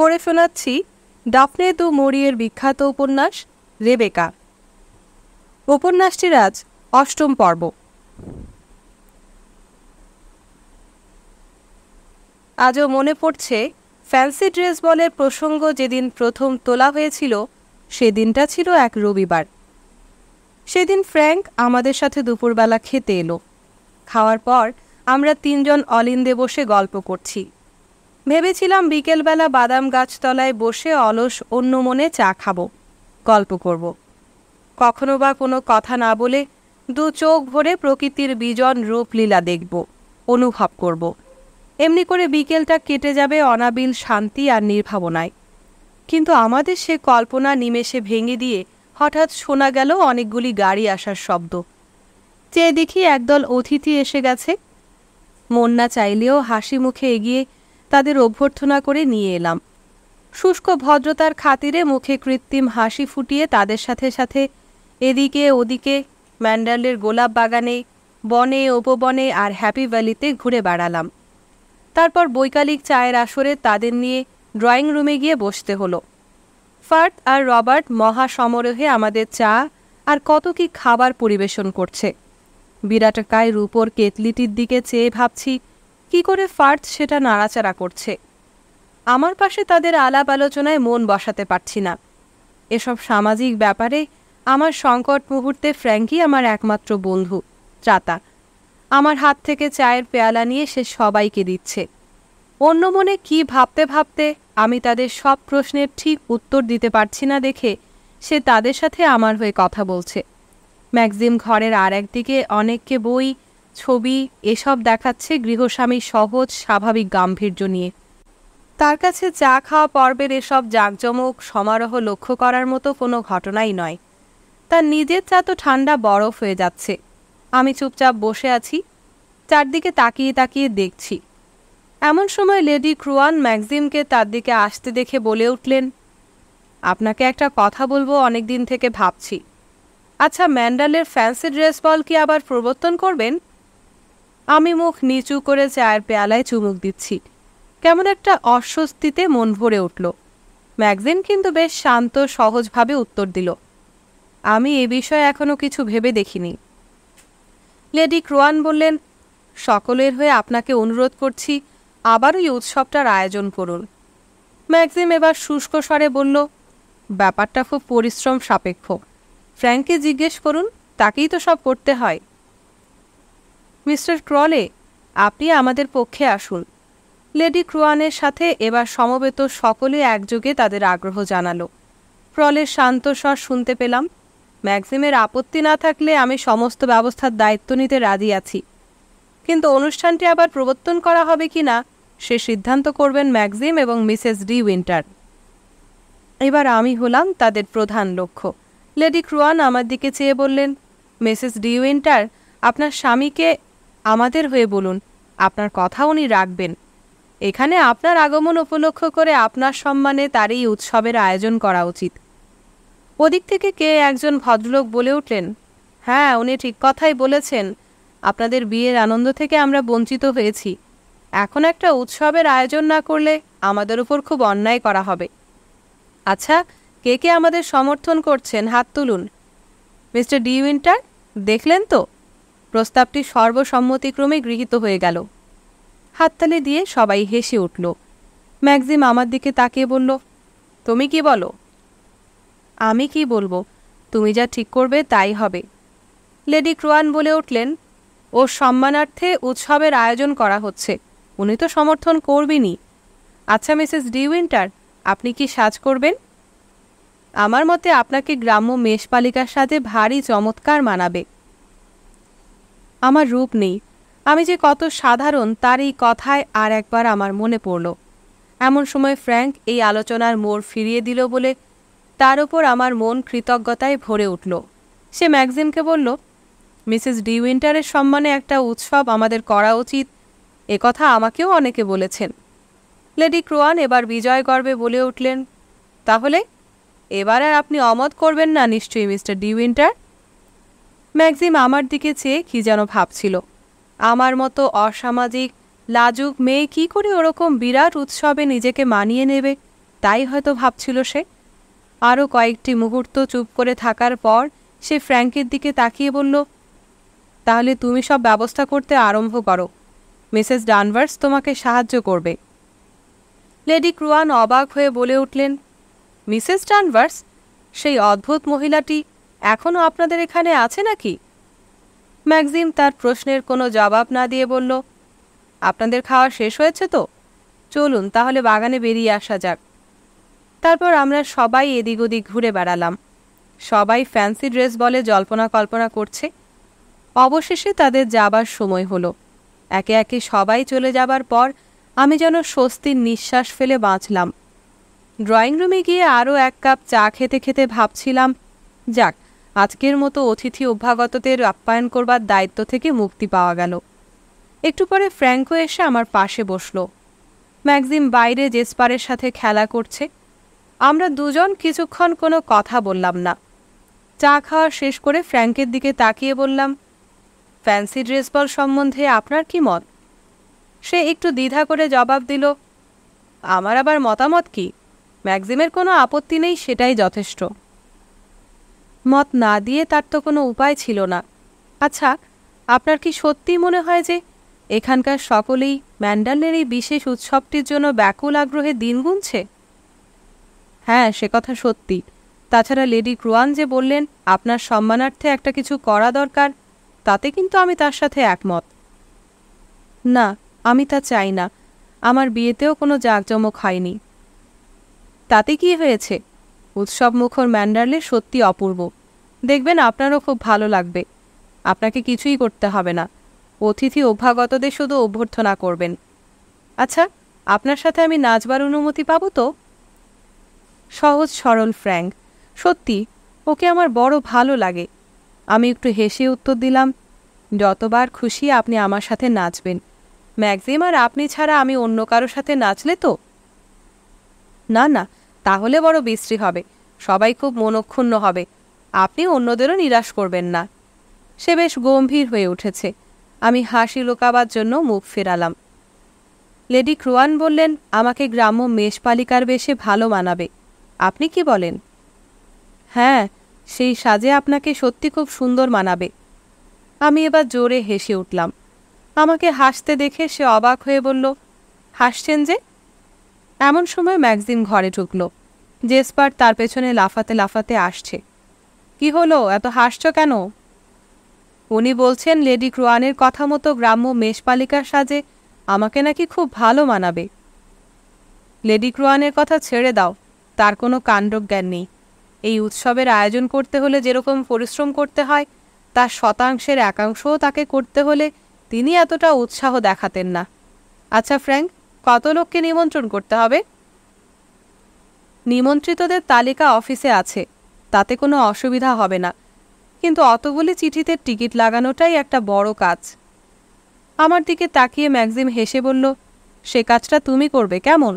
পড়ে শোনাচ্ছি ডাফনে দু মরিয়ের বিখ্যাত উপন্যাস রেবেকা। উপন্যাসটির আজ ৮ম পর্ব। আজও মনে পড়ছে ফ্যান্সি ড্রেস বলের প্রসঙ্গ যেদিন প্রথম তোলা হয়েছিল, সেদিনটা ছিল এক রবিবার। সেদিন ফ্র্যাঙ্ক আমাদের সাথে দুপুরবেলা খেতে এলো। খাওয়ার পর আমরা ৩ জন অলিন্দে বসে গল্প করছি। ভেবেছিলাম বিকেলবেলা বাদাম গাছতলায় বসে অলস অন্য মনে চা খাবো, গল্প করব। কখনো বা কোনো কথা না বলে দু চোখ ভরে প্রকৃতির বিজন রূপলীলা দেখব, অনুভব করব। এমনি করে বিকেলটা কেটে যাবে অনাবিল শান্তি আর নির্ভাবনায়। কিন্তু আমাদের সে কল্পনা নিমেষে ভেঙে দিয়ে হঠাৎ শোনা গেল অনেকগুলি গাড়ি আসার শব্দ। চেয়ে দেখি একদল অতিথি এসে গেছে। মন না চাইলেও হাসি মুখে এগিয়ে তাদের অভ্যর্থনা করে নিয়ে এলাম। শুষ্ক ভদ্রতার খাতিরে মুখে কৃত্রিম হাসি ফুটিয়ে তাদের সাথে সাথে এদিকে ওদিকে ম্যান্ডালের গোলাপ বাগানে, বনে, উপবনে আর হ্যাপি ভ্যালিতে ঘুরে বেড়ালাম। তারপর বৈকালিক চায়ের আসরে তাদের নিয়ে ড্রয়িং রুমে গিয়ে বসতে হলো। ফার্ট আর রবার্ট মহা সমারোহে আমাদের চা আর কত কি খাবার পরিবেশন করছে। বিরাটকায় রূপোর কেতলিটির দিকে চেয়ে ভাবছি কি করে ফার্ট সেটা নাড়াচাড়া করছে। আমার পাশে তাদের আলাপ আলোচনায় মন বসাতে পারছি না। এসব সামাজিক ব্যাপারে আমার সংকট মুহূর্তে ফ্র্যাঙ্কি আমার একমাত্র বন্ধু, ত্রাতা। আমার হাত থেকে চায়ের পেয়ালা নিয়ে সে সবাইকে দিচ্ছে। অন্য মনে কি ভাবতে ভাবতে আমি তাদের সব প্রশ্নের ঠিক উত্তর দিতে পারছি না দেখে সে তাদের সাথে আমার হয়ে কথা বলছে। ম্যাক্সিম ঘরের আর একদিকে অনেককে বই, ছবি এসব দেখাচ্ছে গৃহস্বামীর সহজ স্বাভাবিক গাম্ভীর্য নিয়ে। তার কাছে চা খাওয়া পর্বের এসব জাঁকজমক সমারোহ লক্ষ্য করার মতো কোনো ঘটনাই নয়। তার নিজের চা তো ঠান্ডা বরফ হয়ে যাচ্ছে। আমি চুপচাপ বসে আছি, চারদিকে তাকিয়ে তাকিয়ে দেখছি। এমন সময় লেডি ক্রুয়ান ম্যাক্সিমকে তার দিকে আসতে দেখে বলে উঠলেন, আপনাকে একটা কথা বলবো, অনেক দিন থেকে ভাবছি। আচ্ছা, ম্যান্ডালের ফ্যান্সি ড্রেস বল কি আবার প্রবর্তন করবেন? আমি মুখ নিচু করে চায়ের পেয়ালায় চুমুক দিচ্ছি। কেমন একটা অস্বস্তিতে মন ভরে উঠল। ম্যাগজিন কিন্তু বেশ শান্ত সহজভাবে উত্তর দিল, আমি এ বিষয়ে এখনো কিছু ভেবে দেখিনি। লেডি ক্রোয়ান বললেন, সকলের হয়ে আপনাকে অনুরোধ করছি আবার ওই উৎসবটার আয়োজন করুন। ম্যাগজিম এবার শুষ্ক স্বরে বলল, ব্যাপারটা খুব পরিশ্রম সাপেক্ষ। ফ্র্যাঙ্ককে জিজ্ঞেস করুন, তাকেই তো সব করতে হয়। মিস্টার ক্রলে, আপনি আমাদের পক্ষে আসুন। লেডি ক্রোয়ানের সাথে এবার সমবেত সকলে একযোগে তাদের আগ্রহ জানালো। ক্রলের শান্ত স্বর শুনতে পেলাম, ম্যাক্সিমের আপত্তি না থাকলে আমি সমস্ত ব্যবস্থার দায়িত্ব নিতে রাজি আছি, কিন্তু অনুষ্ঠানটি আবার প্রবর্তন করা হবে কি না সে সিদ্ধান্ত করবেন ম্যাক্সিম এবং মিসেস ডি উইন্টার। এবার আমি হলাম তাদের প্রধান লক্ষ্য। লেডি ক্রোয়ান আমার দিকে চেয়ে বললেন, মিসেস ডি উইন্টার, আপনার স্বামীকে আমাদের হয়ে বলুন আপনার কথা উনি রাখবেন। এখানে আপনার আগমন উপলক্ষ করে আপনার সম্মানে তার এই উৎসবের আয়োজন করা উচিত। ওদিক থেকে কে একজন ভদ্রলোক বলে উঠলেন, হ্যাঁ, উনি ঠিক কথাই বলেছেন। আপনাদের বিয়ের আনন্দ থেকে আমরা বঞ্চিত হয়েছি। এখন একটা উৎসবের আয়োজন না করলে আমাদের উপর খুব অন্যায় করা হবে। আচ্ছা, কে কে আমাদের সমর্থন করছেন হাত তুলুন। মিস্টার ডি উইন্টার, দেখলেন তো, প্রস্তাবটি সর্বসম্মতিক্রমে গৃহীত হয়ে গেল। হাততালি দিয়ে সবাই হেসে উঠল। ম্যাক্সিম আমার দিকে তাকিয়ে বলল, তুমি কি বলো? আমি কি বলবো, তুমি যা ঠিক করবে তাই হবে। লেডি ক্রোয়ান বলে উঠলেন, ওর সম্মানার্থে উৎসবের আয়োজন করা হচ্ছে, উনি তো সমর্থন করবেনই। আচ্ছা মিসেস ডি উইন্টার, আপনি কি সাজ করবেন? আমার মতে আপনাকে গ্রাম্য মেষপালিকার সাথে ভারী চমৎকার মানাবে। আমার রূপ নেই, আমি যে কত সাধারণ তার এই কথায় আর একবার আমার মনে পড়ল। এমন সময় ফ্র্যাঙ্ক এই আলোচনার মোড় ফিরিয়ে দিল বলে তার ওপর আমার মন কৃতজ্ঞতায় ভরে উঠল। সে ম্যাগজিনকে বলল, মিসেস ডি উইন্টারের সম্মানে একটা উৎসব আমাদের করা উচিত, একথা আমাকেও অনেকে বলেছেন। লেডি ক্রোয়ান এবার বিজয় গর্বে বলে উঠলেন, তাহলে এবার আর আপনি অমত করবেন না নিশ্চয়ই মিস্টার ডি উইন্টার? ম্যাগজিম আমার দিকে চেয়ে কি যেন ভাবছিল। আমার মতো অসামাজিক লাজুক মেয়ে কি করে ওরকম বিরাট উৎসবে নিজেকে মানিয়ে নেবে? তাই হয়তো ভাবছিল সে। আরও কয়েকটি মুহূর্ত চুপ করে থাকার পর সে ফ্র্যাঙ্কের দিকে তাকিয়ে বলল, তাহলে তুমি সব ব্যবস্থা করতে আরম্ভ করো। মিসেস ডানভার্স তোমাকে সাহায্য করবে। লেডি ক্রুয়ান অবাক হয়ে বলে উঠলেন, মিসেস ডানভার্স? সেই অদ্ভুত মহিলাটি এখনও আপনাদের এখানে আছে নাকি? ম্যাক্সিম তার প্রশ্নের কোনো জবাব না দিয়ে বলল, আপনাদের খাওয়া শেষ হয়েছে তো? চলুন তাহলে বাগানে বেরিয়ে আসা যাক। তারপর আমরা সবাই এদিক ওদিক ঘুরে বেড়ালাম। সবাই ফ্যান্সি ড্রেস বলে জল্পনা কল্পনা করছে। অবশেষে তাদের যাবার সময় হলো। একে একে সবাই চলে যাবার পর আমি যেন স্বস্তির নিঃশ্বাস ফেলে বাঁচলাম। ড্রয়িং রুমে গিয়ে আরও এক কাপ চা খেতে খেতে ভাবছিলাম, যাক, আজকের মতো অতিথি অভ্যাগতদের আপ্যায়ন করবার দায়িত্ব থেকে মুক্তি পাওয়া গেল। একটু পরে ফ্র্যাঙ্কো এসে আমার পাশে বসল। ম্যাক্সিম বাইরে জেসপারের সাথে খেলা করছে। আমরা দুজন কিছুক্ষণ কোনো কথা বললাম না। চা খাওয়া শেষ করে ফ্র্যাঙ্কের দিকে তাকিয়ে বললাম, ফ্যান্সি ড্রেস বল সম্বন্ধে আপনার কি মত? সে একটু দ্বিধা করে জবাব দিল, আমার আবার মতামত কি? ম্যাক্সিমের কোনো আপত্তি নেই, সেটাই যথেষ্ট। মত না দিয়ে তার তো কোনো উপায় ছিল না। আচ্ছা, আপনার কি সত্যিই মনে হয় যে এখানকার সকলেই ম্যান্ডালের এই বিশেষ উৎসবটির জন্য ব্যাকুল আগ্রহে দিন গুনছে? হ্যাঁ, সে কথা সত্যি। তাছাড়া লেডি ক্রুয়ান যে বললেন আপনার সম্মানার্থে একটা কিছু করা দরকার, তাতে কিন্তু আমি তার সাথে একমত। না, আমি তা চাই না। আমার বিয়েতেও কোনো জাঁকজমক হয়নি। তাতে কি হয়েছে? উৎসব মুখর ম্যান্ডারলে সত্যি অপূর্ব। দেখবেন আপনারও খুব ভালো লাগবে। আপনাকে কিছুই করতে হবে না। অতিথি অভ্যাগতদের শুধু অভ্যর্থনা করবেন। আচ্ছা, আপনার সাথে আমি নাচবার অনুমতি পাবো তো? সহজ সরল ফ্র্যাঙ্ক। সত্যি, ওকে আমার বড় ভালো লাগে। আমি একটু হেসে উত্তর দিলাম, যতবার খুশি আপনি আমার সাথে নাচবেন। ম্যাক্সিম আর আপনি ছাড়া আমি অন্য কারো সাথে নাচলে তো? না না, তাহলে বড় বিশ্রী হবে। সবাই খুব মনক্ষুণ্ণ হবে। আপনি অন্যদেরও নিরাশ করবেন না। সে বেশ গম্ভীর হয়ে উঠেছে। আমি হাসি লুকাবার জন্য মুখ ফেরালাম। লেডি ক্রুয়ান বললেন, আমাকে গ্রাম্য মেষপালিকার বেশে ভালো মানাবে। আপনি কি বলেন? হ্যাঁ, সেই সাজে আপনাকে সত্যি খুব সুন্দর মানাবে। আমি এবার জোরে হেসে উঠলাম। আমাকে হাসতে দেখে সে অবাক হয়ে বলল, হাসছেন যে? এমন সময় ম্যাক্সিম ঘরে ঢুকল। জেসপার তার পেছনে লাফাতে লাফাতে আসছে। কি হলো, এত হাসছ কেন? উনি বলছেন লেডি ক্রুয়ানের কথা মতো গ্রাম্য মেষপালিকার সাজে আমাকে নাকি খুব ভালো মানাবে। লেডি ক্রুয়ানের কথা ছেড়ে দাও, তার কোনো কাণ্ডজ্ঞান নেই। এই উৎসবের আয়োজন করতে হলে যেরকম পরিশ্রম করতে হয়, তার শতাংশের একাংশও তাকে করতে হলে তিনি এতটা উৎসাহ দেখাতেন না। আচ্ছা ফ্র্যাঙ্ক, কত লোককে নিমন্ত্রণ করতে হবে? নিমন্ত্রিতদের তালিকা অফিসে আছে, তাতে কোনো অসুবিধা হবে না। কিন্তু অতগুলি চিঠিতে টিকিট লাগানোটাই একটা বড় কাজ। আমার দিকে তাকিয়ে ম্যাক্সিম হেসে বলল, সে কাজটা তুমি করবে কেমন?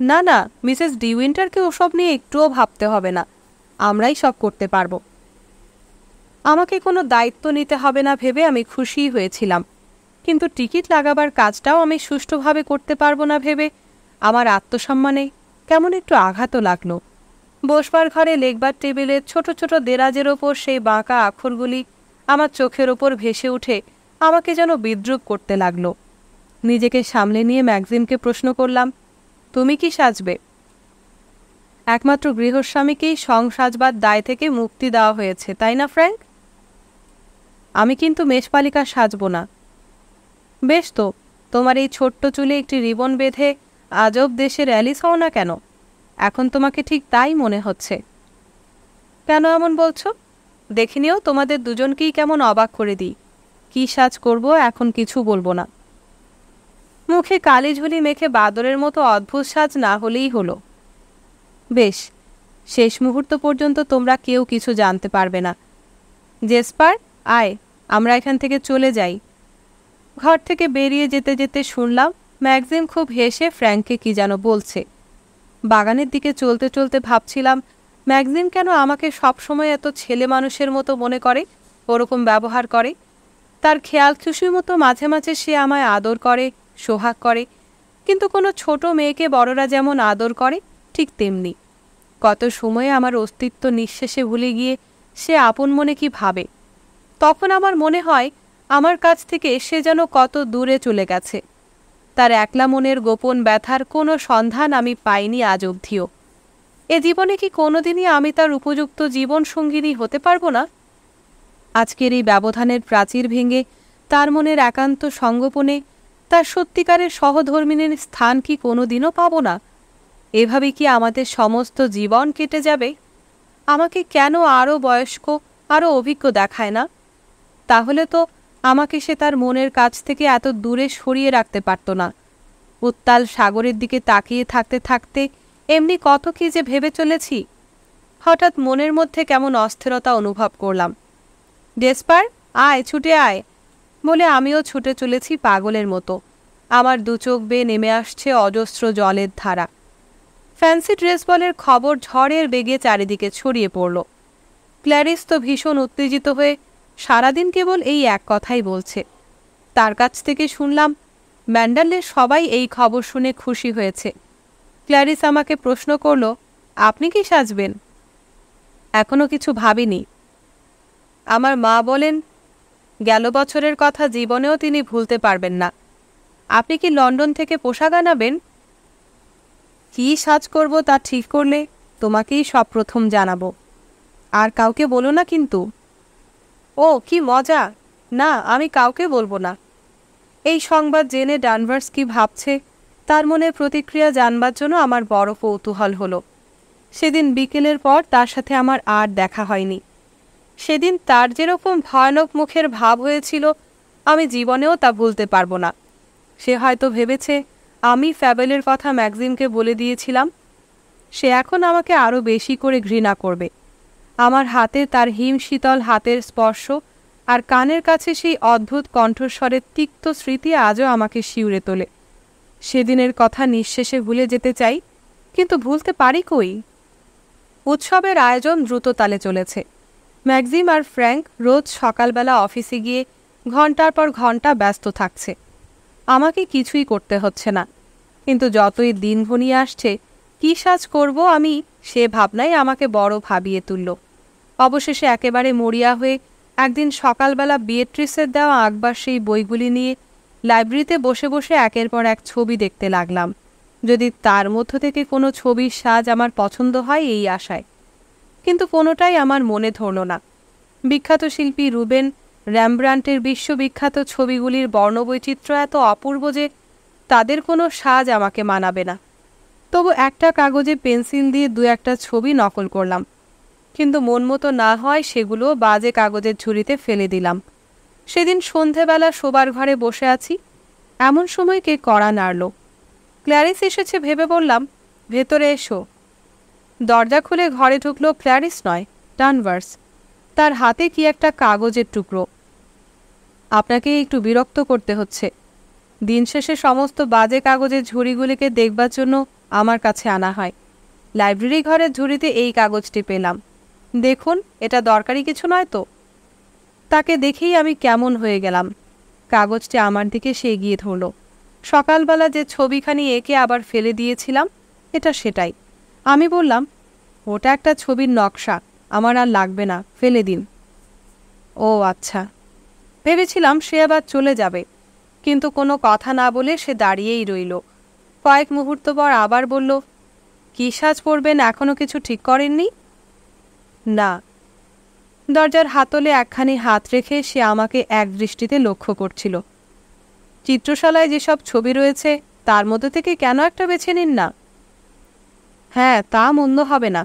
না না, মিসেস ডিউইন্টারকে ওসব নিয়ে একটুও ভাবতে হবে না। আমরাই সব করতে পারবো। আমাকে কোনো দায়িত্ব নিতে হবে না ভেবে আমি খুশিই হয়েছিলাম। কিন্তু টিকিট লাগাবার কাজটাও আমি সুষ্ঠুভাবে করতে পারবো না ভেবে আমার আত্মসম্মানে কেমন একটু আঘাতও লাগলো। বসবার ঘরে লেখবার টেবিলের ছোট ছোট দেরাজের ওপর সেই বাঁকা আখরগুলি আমার চোখের ওপর ভেসে উঠে আমাকে যেন বিদ্রূপ করতে লাগলো। নিজেকে সামলে নিয়ে ম্যাক্সিমকে প্রশ্ন করলাম, তুমি কি সাজবে? একমাত্র গৃহস্বামীকেই সাজবার দায় থেকে মুক্তি দেওয়া হয়েছে, তাই না ফ্র্যাঙ্ক? আমি কিন্তু মেষপালিকা সাজব না। বেশ তো, তোমার এই ছোট্ট চুলে একটি রিবন বেঁধে আজব দেশের অ্যালিস হও না কেন? এখন তোমাকে ঠিক তাই মনে হচ্ছে। কেন এমন বলছো? দেখিনিও তোমাদের দুজনকেই কেমন অবাক করে দিই। কি সাজ করব এখন কিছু বলবো না। মুখে কালি ঝুলি মেখে বাদরের মতো অদ্ভুত সাজ না হলেই হলো। বেশ, শেষ মুহূর্ত পর্যন্ত তোমরা কেউ কিছু জানতে পারবে না। জেসপার, আয়, আমরা এখান থেকে চলে যাই। ঘর থেকে বেরিয়ে যেতে যেতে শুনলাম ম্যাক্সিম খুব হেসে ফ্র্যাঙ্ককে কি যেন বলছে। বাগানের দিকে চলতে চলতে ভাবছিলাম, ম্যাক্সিম কেন আমাকে সবসময় এত ছেলে মানুষের মতো মনে করে, ওরকম ব্যবহার করে। তার খেয়াল খুশির মতো মাঝে মাঝে সে আমায় আদর করে, সোহাগ করে। কিন্তু কোনো ছোট মেয়েকে বড়রা যেমন আদর করে ঠিক তেমনি। কত সময়ে আমার অস্তিত্ব নিঃশেষে ভুলে গিয়ে সে আপন মনে কি ভাবে। তখন আমার মনে হয় আমার কাছ থেকে সে যেন কত দূরে চলে গেছে। তার একলা মনের গোপন ব্যথার কোনো সন্ধান আমি পাইনি আজ অবধিও। এ জীবনে কি কোনোদিনই আমি তার উপযুক্ত জীবন সঙ্গিনী হতে পারবো না? আজকের এই ব্যবধানের প্রাচীর ভেঙে তার মনের একান্ত সঙ্গোপনে তার সত্যিকারের সহধর্মিনীর স্থান কি কোনোদিনও পাব না? এভাবে কি আমাদের সমস্ত জীবন কেটে যাবে? আমাকে কেন আরও বয়স্ক, আরও অভিজ্ঞ দেখায় না? তাহলে তো আমাকে সে তার মনের কাছ থেকে এত দূরে সরিয়ে রাখতে পারত না। উত্তাল সাগরের দিকে তাকিয়ে থাকতে থাকতে এমনি কত কি যে ভেবে চলেছি। হঠাৎ মনের মধ্যে কেমন অস্থিরতা অনুভব করলাম। ডেসপার, আয়, ছুটে আয় বলে আমিও ছুটে চলেছি পাগলের মতো। আমার দু চোখ বেয়ে নেমে আসছে অজস্র জলের ধারা। ফ্যান্সি ড্রেস বলের খবর ঝড়ের বেগে চারিদিকে ছড়িয়ে পড়ল। ক্ল্যারিস তো ভীষণ উত্তেজিত হয়ে সারাদিন কেবল এই এক কথাই বলছে। তার কাছ থেকে শুনলাম ম্যান্ডালের সবাই এই খবর শুনে খুশি হয়েছে। ক্ল্যারিস আমাকে প্রশ্ন করল, আপনি কি সাজবেন? এখনো কিছু ভাবিনি। আমার মা বলেন, গেল বছরের কথা জীবনেও তিনি ভুলতে পারবেন না। আপনি কি লন্ডন থেকে পোশাক আনাবেন? কী সাজ করব তা ঠিক করলে তোমাকেই সব প্রথম জানাবো। আর কাউকে বলো না কিন্তু। ও কি মজা! না, আমি কাউকে বলবো না। এই সংবাদ জেনে ডানভার্স কি ভাবছে তার মনের প্রতিক্রিয়া জানবার জন্য আমার বড় কৌতূহল হলো। সেদিন বিকেলের পর তার সাথে আমার আর দেখা হয়নি। সেদিন তার যেরকম ভয়ানক মুখের ভাব হয়েছিল আমি জীবনেও তা ভুলতে পারবো না। সে হয়তো ভেবেছে আমি ফ্যাবেলের কথা ম্যাগজিমকে বলে দিয়েছিলাম। সে এখন আমাকে আরও বেশি করে ঘৃণা করবে। আমার হাতে তার হিমশীতল হাতের স্পর্শ আর কানের কাছে সেই অদ্ভুত কণ্ঠস্বরের তিক্ত স্মৃতি আজও আমাকে শিউরে তোলে। সেদিনের কথা নিঃশেষে ভুলে যেতে চাই, কিন্তু ভুলতে পারি কই। উৎসবের আয়োজন দ্রুত তালে চলেছে। ম্যাগজিম আর ফ্র্যাঙ্ক রোজ সকালবেলা অফিসে গিয়ে ঘন্টার পর ঘন্টা ব্যস্ত থাকছে। আমাকে কিছুই করতে হচ্ছে না। কিন্তু যতই দিন ঘনিয়ে আসছে কী সাজ করব আমি, সে ভাবনাই আমাকে বড় ভাবিয়ে তুলল। অবশেষে একেবারে মরিয়া হয়ে একদিন সকালবেলা বিয়েট্রিসের দেওয়া আঁকবার সেই বইগুলি নিয়ে লাইব্রেরিতে বসে বসে একের পর এক ছবি দেখতে লাগলাম, যদি তার মধ্য থেকে কোনো ছবির সাজ আমার পছন্দ হয় এই আশায়। কিন্তু কোনোটাই আমার মনে ধরল না। বিখ্যাত শিল্পী রুবেন র্যামব্রান্টের বিশ্ববিখ্যাত ছবিগুলির বর্ণবৈচিত্র্য এত অপূর্ব যে তাদের কোনো সাজ আমাকে মানাবে না। তবু একটা কাগজে পেন্সিল দিয়ে দু একটা ছবি নকল করলাম, কিন্তু মন মতো না হয় সেগুলো বাজে কাগজের ঝুড়িতে ফেলে দিলাম। সেদিন সন্ধেবেলা শোবার ঘরে বসে আছি, এমন সময় কে কড়া নাড়ল। ক্ল্যারিস এসেছে ভেবে বললাম, ভেতরে এসো। দরজা খুলে ঘরে ঢুকলো ক্ল্যারিস নয়, ডানভার্স। তার হাতে কি একটা কাগজের টুকরো। আপনাকে একটু বিরক্ত করতে হচ্ছে। দিন শেষে সমস্ত বাজে কাগজের ঝুড়িগুলিকে দেখবার জন্য আমার কাছে আনা হয়। লাইব্রেরি ঘরের ঝুড়িতে এই কাগজটি পেলাম। দেখুন, এটা দরকারি কিছু নয় তো? তাকে দেখেই আমি কেমন হয়ে গেলাম। কাগজটি আমার দিকে সে এগিয়ে ধরল। সকালবেলা যে ছবিখানি এঁকে আবার ফেলে দিয়েছিলাম, এটা সেটাই। আমি বললাম, ওটা একটা ছবির নকশা, আমার আর লাগবে না, ফেলে দিন। ও আচ্ছা। ভেবেছিলাম সে আবার চলে যাবে, কিন্তু কোনো কথা না বলে সে দাঁড়িয়েই রইল। কয়েক মুহূর্ত পর আবার বলল, কী সাজ পরবেন এখনো কিছু ঠিক করেননি? না। দরজার হাতলে একখানি হাত রেখে সে আমাকে এক দৃষ্টিতে লক্ষ্য করছিল। চিত্রশালায় যেসব ছবি রয়েছে তার মধ্যে থেকে কেন একটা বেছে নিন না? হ্যাঁ, তা মন্দ হবে না।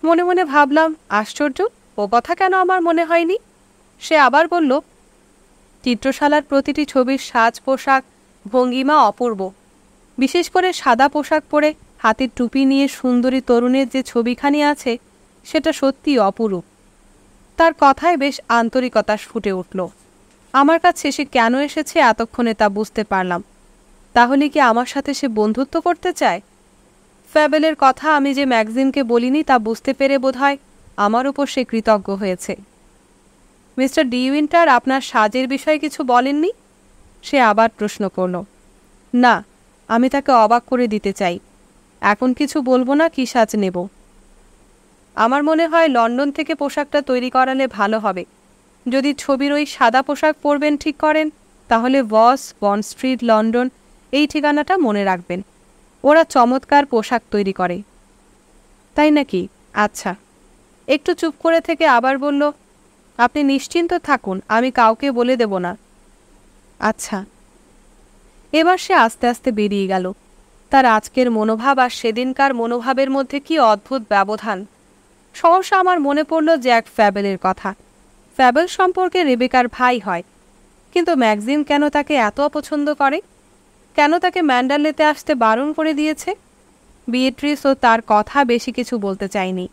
মনে মনে ভাবলাম, আশ্চর্য, ও কথা কেন আমার মনে হয়নি। সে আবার বলল, চিত্রশালার প্রতিটি ছবির সাজ পোশাক ভঙ্গিমা অপূর্ব। বিশেষ করে সাদা পোশাক পরে হাতের টুপি নিয়ে সুন্দরী তরুণের যে ছবিখানি আছে সেটা সত্যিই অপূর্ব। তার কথায় বেশ আন্তরিকতা ফুটে উঠল। আমার কাছে সে কেন এসেছে এতক্ষণে তা বুঝতে পারলাম। তাহলে কি আমার সাথে সে বন্ধুত্ব করতে চায়? ফ্যাবেলের কথা আমি যে ম্যাগজিনকে বলিনি তা বুঝতে পেরে বোধহয় আমার উপর সে কৃতজ্ঞ হয়েছে। মিস্টার ডি উইন্টার আপনার সাজের বিষয়ে কিছু বলেননি? সে আবার প্রশ্ন করল। না, আমি তাকে অবাক করে দিতে চাই। এখন কিছু বলবো না কি সাজ নেব। আমার মনে হয় লন্ডন থেকে পোশাকটা তৈরি করালে ভালো হবে। যদি ছবির ওই সাদা পোশাক পরবেন ঠিক করেন, তাহলে বন্ড স্ট্রিট, লন্ডন এই ঠিকানাটা মনে রাখবেন। ওরা চমৎকার পোশাক তৈরি করে। তাই নাকি? আচ্ছা। একটু চুপ করে থেকে আবার বলল, আপনি নিশ্চিন্ত থাকুন, আমি কাউকে বলে দেব না। আচ্ছা। এবার সে আস্তে আস্তে বেরিয়ে গেল। তার আজকের মনোভাব আর সেদিনকার মনোভাবের মধ্যে কি অদ্ভুত ব্যবধান! সহসা আমার মনে পড়ল জ্যাক ফ্যাবেলের কথা। ফ্যাবেল সম্পর্কে রেবেকার ভাই হয়, কিন্তু ম্যাগজিম কেন তাকে এত অপছন্দ করে? কেন তাকে ম্যান্ডারলেতে আসতে বারণ করে দিয়েছে? বিয়েট্রিসও তার কথা বেশি কিছু বলতে চায়নি।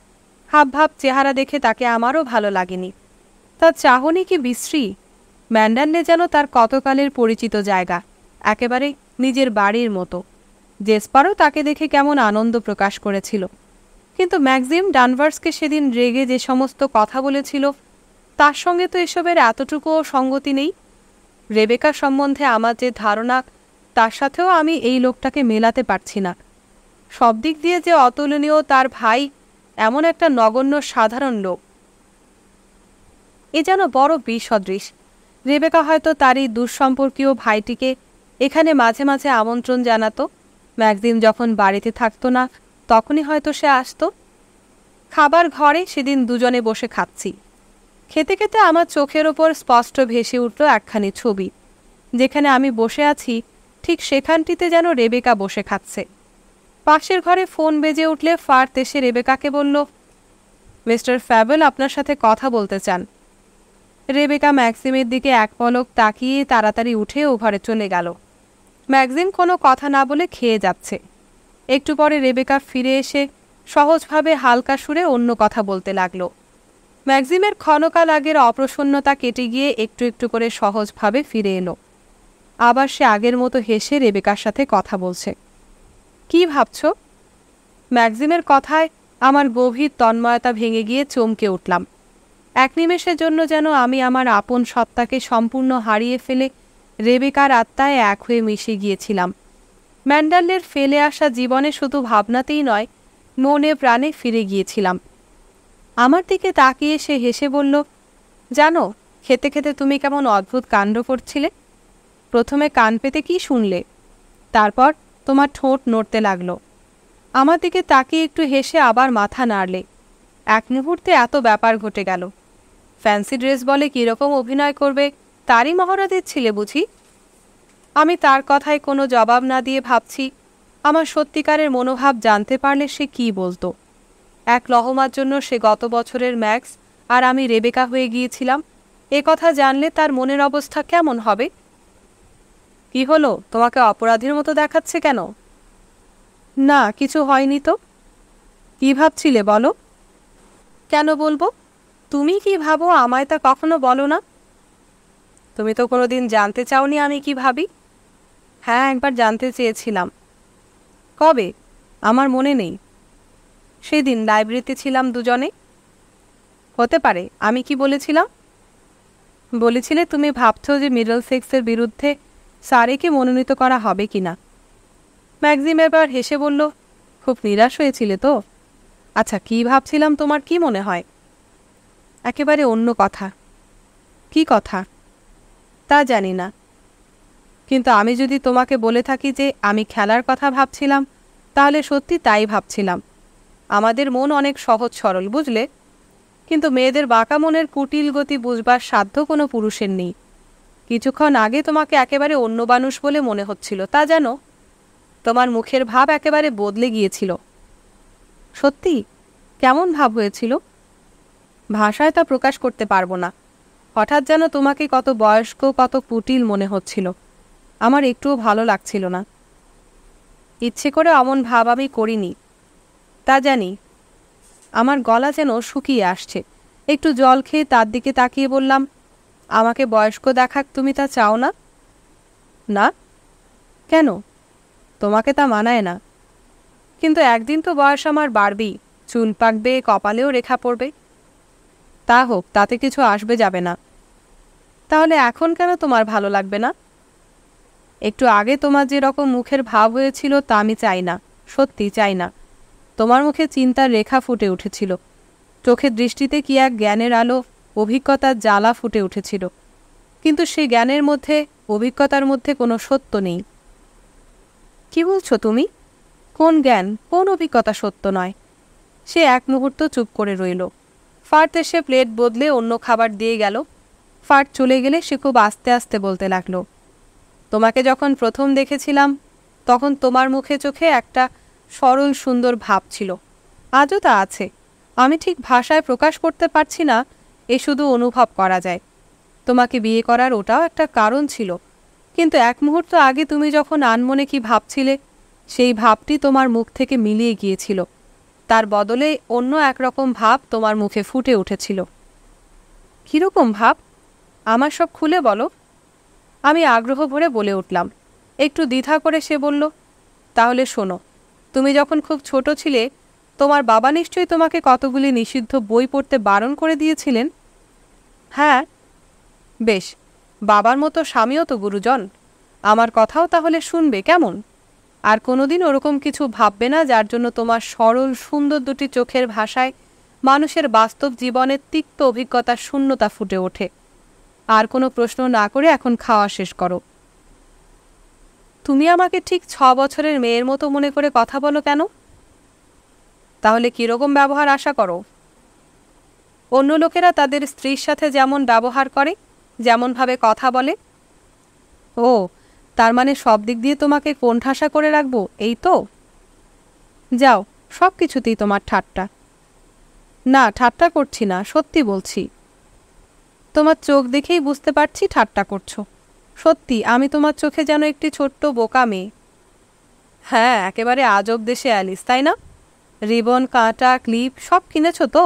হাবভাব চেহারা দেখে তাকে আমারও ভালো লাগেনি। তার চাহনি কি বিশ্রী! ম্যান্ডারলে যেন তার কতকালের পরিচিত জায়গা, একেবারে নিজের বাড়ির মতো। জেসপারও তাকে দেখে কেমন আনন্দ প্রকাশ করেছিল। কিন্তু ম্যাগজিম ডানভার্সকে সেদিন রেগে যে সমস্ত কথা বলেছিল, তার সঙ্গে তো এসবের এতটুকুও সঙ্গতি নেই। রেবেকা সম্বন্ধে আমার যে ধারণা, তার সাথেও আমি এই লোকটাকে মেলাতে পারছি না। সব দিক দিয়ে যে অতুলনীয় তার ভাই, এমন একটা নগণ্য সাধারণ লোক। এ যেন বড় বিসদৃশ। রেবেকা হয়তো তার এই দুঃসম্পর্কীয় ভাইটিকে এখানে মাঝে মাঝে আমন্ত্রণ জানাতো। ম্যাগজিম যখন বাড়িতে থাকতো না, তখনই হয়তো সে আসতো। খাবার ঘরে সেদিন দুজনে বসে খাচ্ছি। খেতে খেতে আমার চোখের ওপর স্পষ্ট ভেসে উঠল একখানি ছবি। যেখানে আমি বসে আছি, ঠিক সেখানটিতে যেন রেবেকা বসে খাচ্ছে। পাশের ঘরে ফোন বেজে উঠলে ফার্থ এসে রেবেকাকে বলল, মিস্টার ফ্যাবেল আপনার সাথে কথা বলতে চান। রেবেকা ম্যাগজিমের দিকে এক পলক তাকিয়ে তাড়াতাড়ি উঠে ও ঘরে চলে গেল। ম্যাগজিম কোনো কথা না বলে খেয়ে যাচ্ছে। একটু পরে রেবেকা ফিরে এসে সহজভাবে হালকা সুরে অন্য কথা বলতে লাগলো। ম্যাগজিমের ক্ষণকাল আগের অপ্রসন্নতা কেটে গিয়ে একটু একটু করে সহজভাবে ফিরে এলো। আবার সে আগের মতো হেসে রেবেকার সাথে কথা বলছে। কি ভাবছ? ম্যাগজিমের কথায় আমার গভীর তন্ময়তা ভেঙে গিয়ে চমকে উঠলাম। এক নিমেষের জন্য যেন আমি আমার আপন সত্তাকে সম্পূর্ণ হারিয়ে ফেলে রেবেকার আত্মায় এক হয়ে মিশে গিয়েছিলাম। ম্যান্ডারলের ফেলে আসা জীবনে শুধু ভাবনাতেই নয়, মনে প্রাণে ফিরে গিয়েছিলাম। আমার দিকে তাকিয়ে সে হেসে বলল, জানো, খেতে খেতে তুমি কেমন অদ্ভুত কাণ্ড করছিলে। প্রথমে কান পেতে কি শুনলে, তারপর তোমার ঠোঁট নড়তে লাগলো। আমার দিকে তাকিয়ে একটু হেসে আবার মাথা নাড়লে। এক মুহূর্তে এত ব্যাপার ঘটে গেল। ফ্যান্সি ড্রেস বলে কীরকম অভিনয় করবে তারই মহড়া দিচ্ছিলে বুঝি? আমি তার কথায় কোনো জবাব না দিয়ে ভাবছি, আমার সত্যিকারের মনোভাব জানতে পারলে সে কি বলতো। এক লহমার জন্য সে গত বছরের ম্যাক্স আর আমি রেবেকা হয়ে গিয়েছিলাম, এ কথা জানলে তার মনের অবস্থা কেমন হবে? কি হলো, তোমাকে অপরাধীর মতো দেখাচ্ছে কেন? না, কিছু হয়নি তো। কি ভাবছিলে বলো? কেন বলবো? তুমি কি ভাবো আমায় তা কখনো বলো না। তুমি তো কোনোদিন জানতে চাওনি আমি কি ভাবি। হ্যাঁ, একবার জানতে চেয়েছিলাম। কবে? আমার মনে নেই। সেদিন লাইব্রেরিতে ছিলাম দুজনে। হতে পারে। আমি কি বলেছিলাম? বলেছিলে তুমি ভাবছো যে মিডলসেক্সের বিরুদ্ধে সারেকে মনোনীত করা হবে কিনা। ম্যাগজিম এবার হেসে বলল, খুব নিরাশ হয়েছিলে তো? আচ্ছা, কি ভাবছিলাম তোমার কি মনে হয়? একেবারে অন্য কথা। কি কথা? তা জানি না, কিন্তু আমি যদি তোমাকে বলে থাকি যে আমি খেলার কথা ভাবছিলাম, তাহলে সত্যি তাই ভাবছিলাম। আমাদের মন অনেক সহজ সরল, বুঝলে, কিন্তু মেয়েদের বাঁকা মনের কুটিল গতি বুঝবার সাধ্য কোনো পুরুষের নেই। কিছুক্ষণ আগে তোমাকে একেবারে অন্য মানুষ বলে মনে হচ্ছিল, তা জানো? তোমার মুখের ভাব একেবারে বদলে গিয়েছিল। সত্যি? কেমন ভাব হয়েছিল? ভাষায় তা প্রকাশ করতে পারবো না। হঠাৎ যেন তোমাকে কত বয়স্ক, কত কুটিল মনে হচ্ছিল। আমার একটুও ভালো লাগছিল না। ইচ্ছে করে অমন ভাব আমি করিনি, তা জানি। আমার গলা যেন শুকিয়ে আসছে। একটু জল খেয়ে তার দিকে তাকিয়ে বললাম, আমাকে বয়স্ক দেখাক তুমি তা চাও না? না। কেন? তোমাকে তা মানায় না। কিন্তু একদিন তো বয়স আমার বাড়বেই, চুল পাকবে, কপালেও রেখা পড়বে। তা হোক, তাতে কিছু আসবে যাবে না। তাহলে এখন কেন তোমার ভালো লাগবে না? একটু আগে তোমার যেরকম মুখের ভাব হয়েছিল তা আমি চাই না, সত্যি চাই না। তোমার মুখে চিন্তার রেখা ফুটে উঠেছিল, চোখের দৃষ্টিতে কি এক জ্ঞানের আলো, অভিজ্ঞতার জ্বালা ফুটে উঠেছিল, কিন্তু সেই জ্ঞানের মধ্যে, অভিজ্ঞতার মধ্যে কোনো সত্য নেই। কি বলছো তুমি? কোন জ্ঞান, কোন অভিজ্ঞতা সত্য নয়? সে এক মুহূর্ত চুপ করে রইল। ফার্থ এসে প্লেট বদলে অন্য খাবার দিয়ে গেল। ফার্থ চলে গেলে সে খুব আস্তে আস্তে বলতে লাগলো, তোমাকে যখন প্রথম দেখেছিলাম তখন তোমার মুখে চোখে একটা সরল সুন্দর ভাব ছিল, আজও তা আছে। আমি ঠিক ভাষায় প্রকাশ করতে পারছি না, এ শুধু অনুভব করা যায়। তোমাকে বিয়ে করার ওটাও একটা কারণ ছিল, কিন্তু এক মুহূর্ত আগে তুমি যখন আনমনে কি ভাবছিলে, সেই ভাবটি তোমার মুখ থেকে মিলিয়ে গিয়েছিল, তার বদলে অন্য একরকম ভাব তোমার মুখে ফুটে উঠেছিল। কীরকম ভাব? আমার সব খুলে বলো। আমি আগ্রহ ভরে বলে উঠলাম। একটু দ্বিধা করে সে বলল, তাহলে শোনো, তুমি যখন খুব ছোট ছিলে তোমার বাবা নিশ্চয়ই তোমাকে কতগুলি নিষিদ্ধ বই পড়তে বারণ করে দিয়েছিলেন। হ্যাঁ। বেশ, বাবার মতো স্বামীও তো গুরুজন, আমার কথাও তাহলে শুনবে কেমন? আর কোনোদিন ওরকম কিছু ভাববে না যার জন্য তোমার সরল সুন্দর দুটি চোখের ভাষায় মানুষের বাস্তব জীবনের তিক্ত অভিজ্ঞতার শূন্যতা ফুটে ওঠে। আর কোনো প্রশ্ন না করে এখন খাওয়া শেষ করো। তুমি আমাকে ঠিক 6 বছরের মেয়ের মতো মনে করে কথা বলো কেন? তাহলে কীরকম ব্যবহার আশা করো? অন্য লোকেরা তাদের স্ত্রীর সাথে যেমন ব্যবহার করে, যেমনভাবে কথা বলে। ও, তার মানে সব দিক দিয়ে তোমাকে কোণঠাসা করে রাখবো, এই তো? যাও, সব কিছুতেই তোমার ঠাট্টা। না, ঠাট্টা করছি না, সত্যি বলছি। তোমার চোখ দেখেই বুঝতে পারছি ঠাট্টা করছো। সত্যি আমি তোমার চোখে যেন একটি ছোট্ট বোকা মেয়ে। হ্যাঁ, একেবারে আজব দেশে অ্যালিস, তাই না? রিবন, কাঁটা, ক্লিপ সব কিনেছো তো?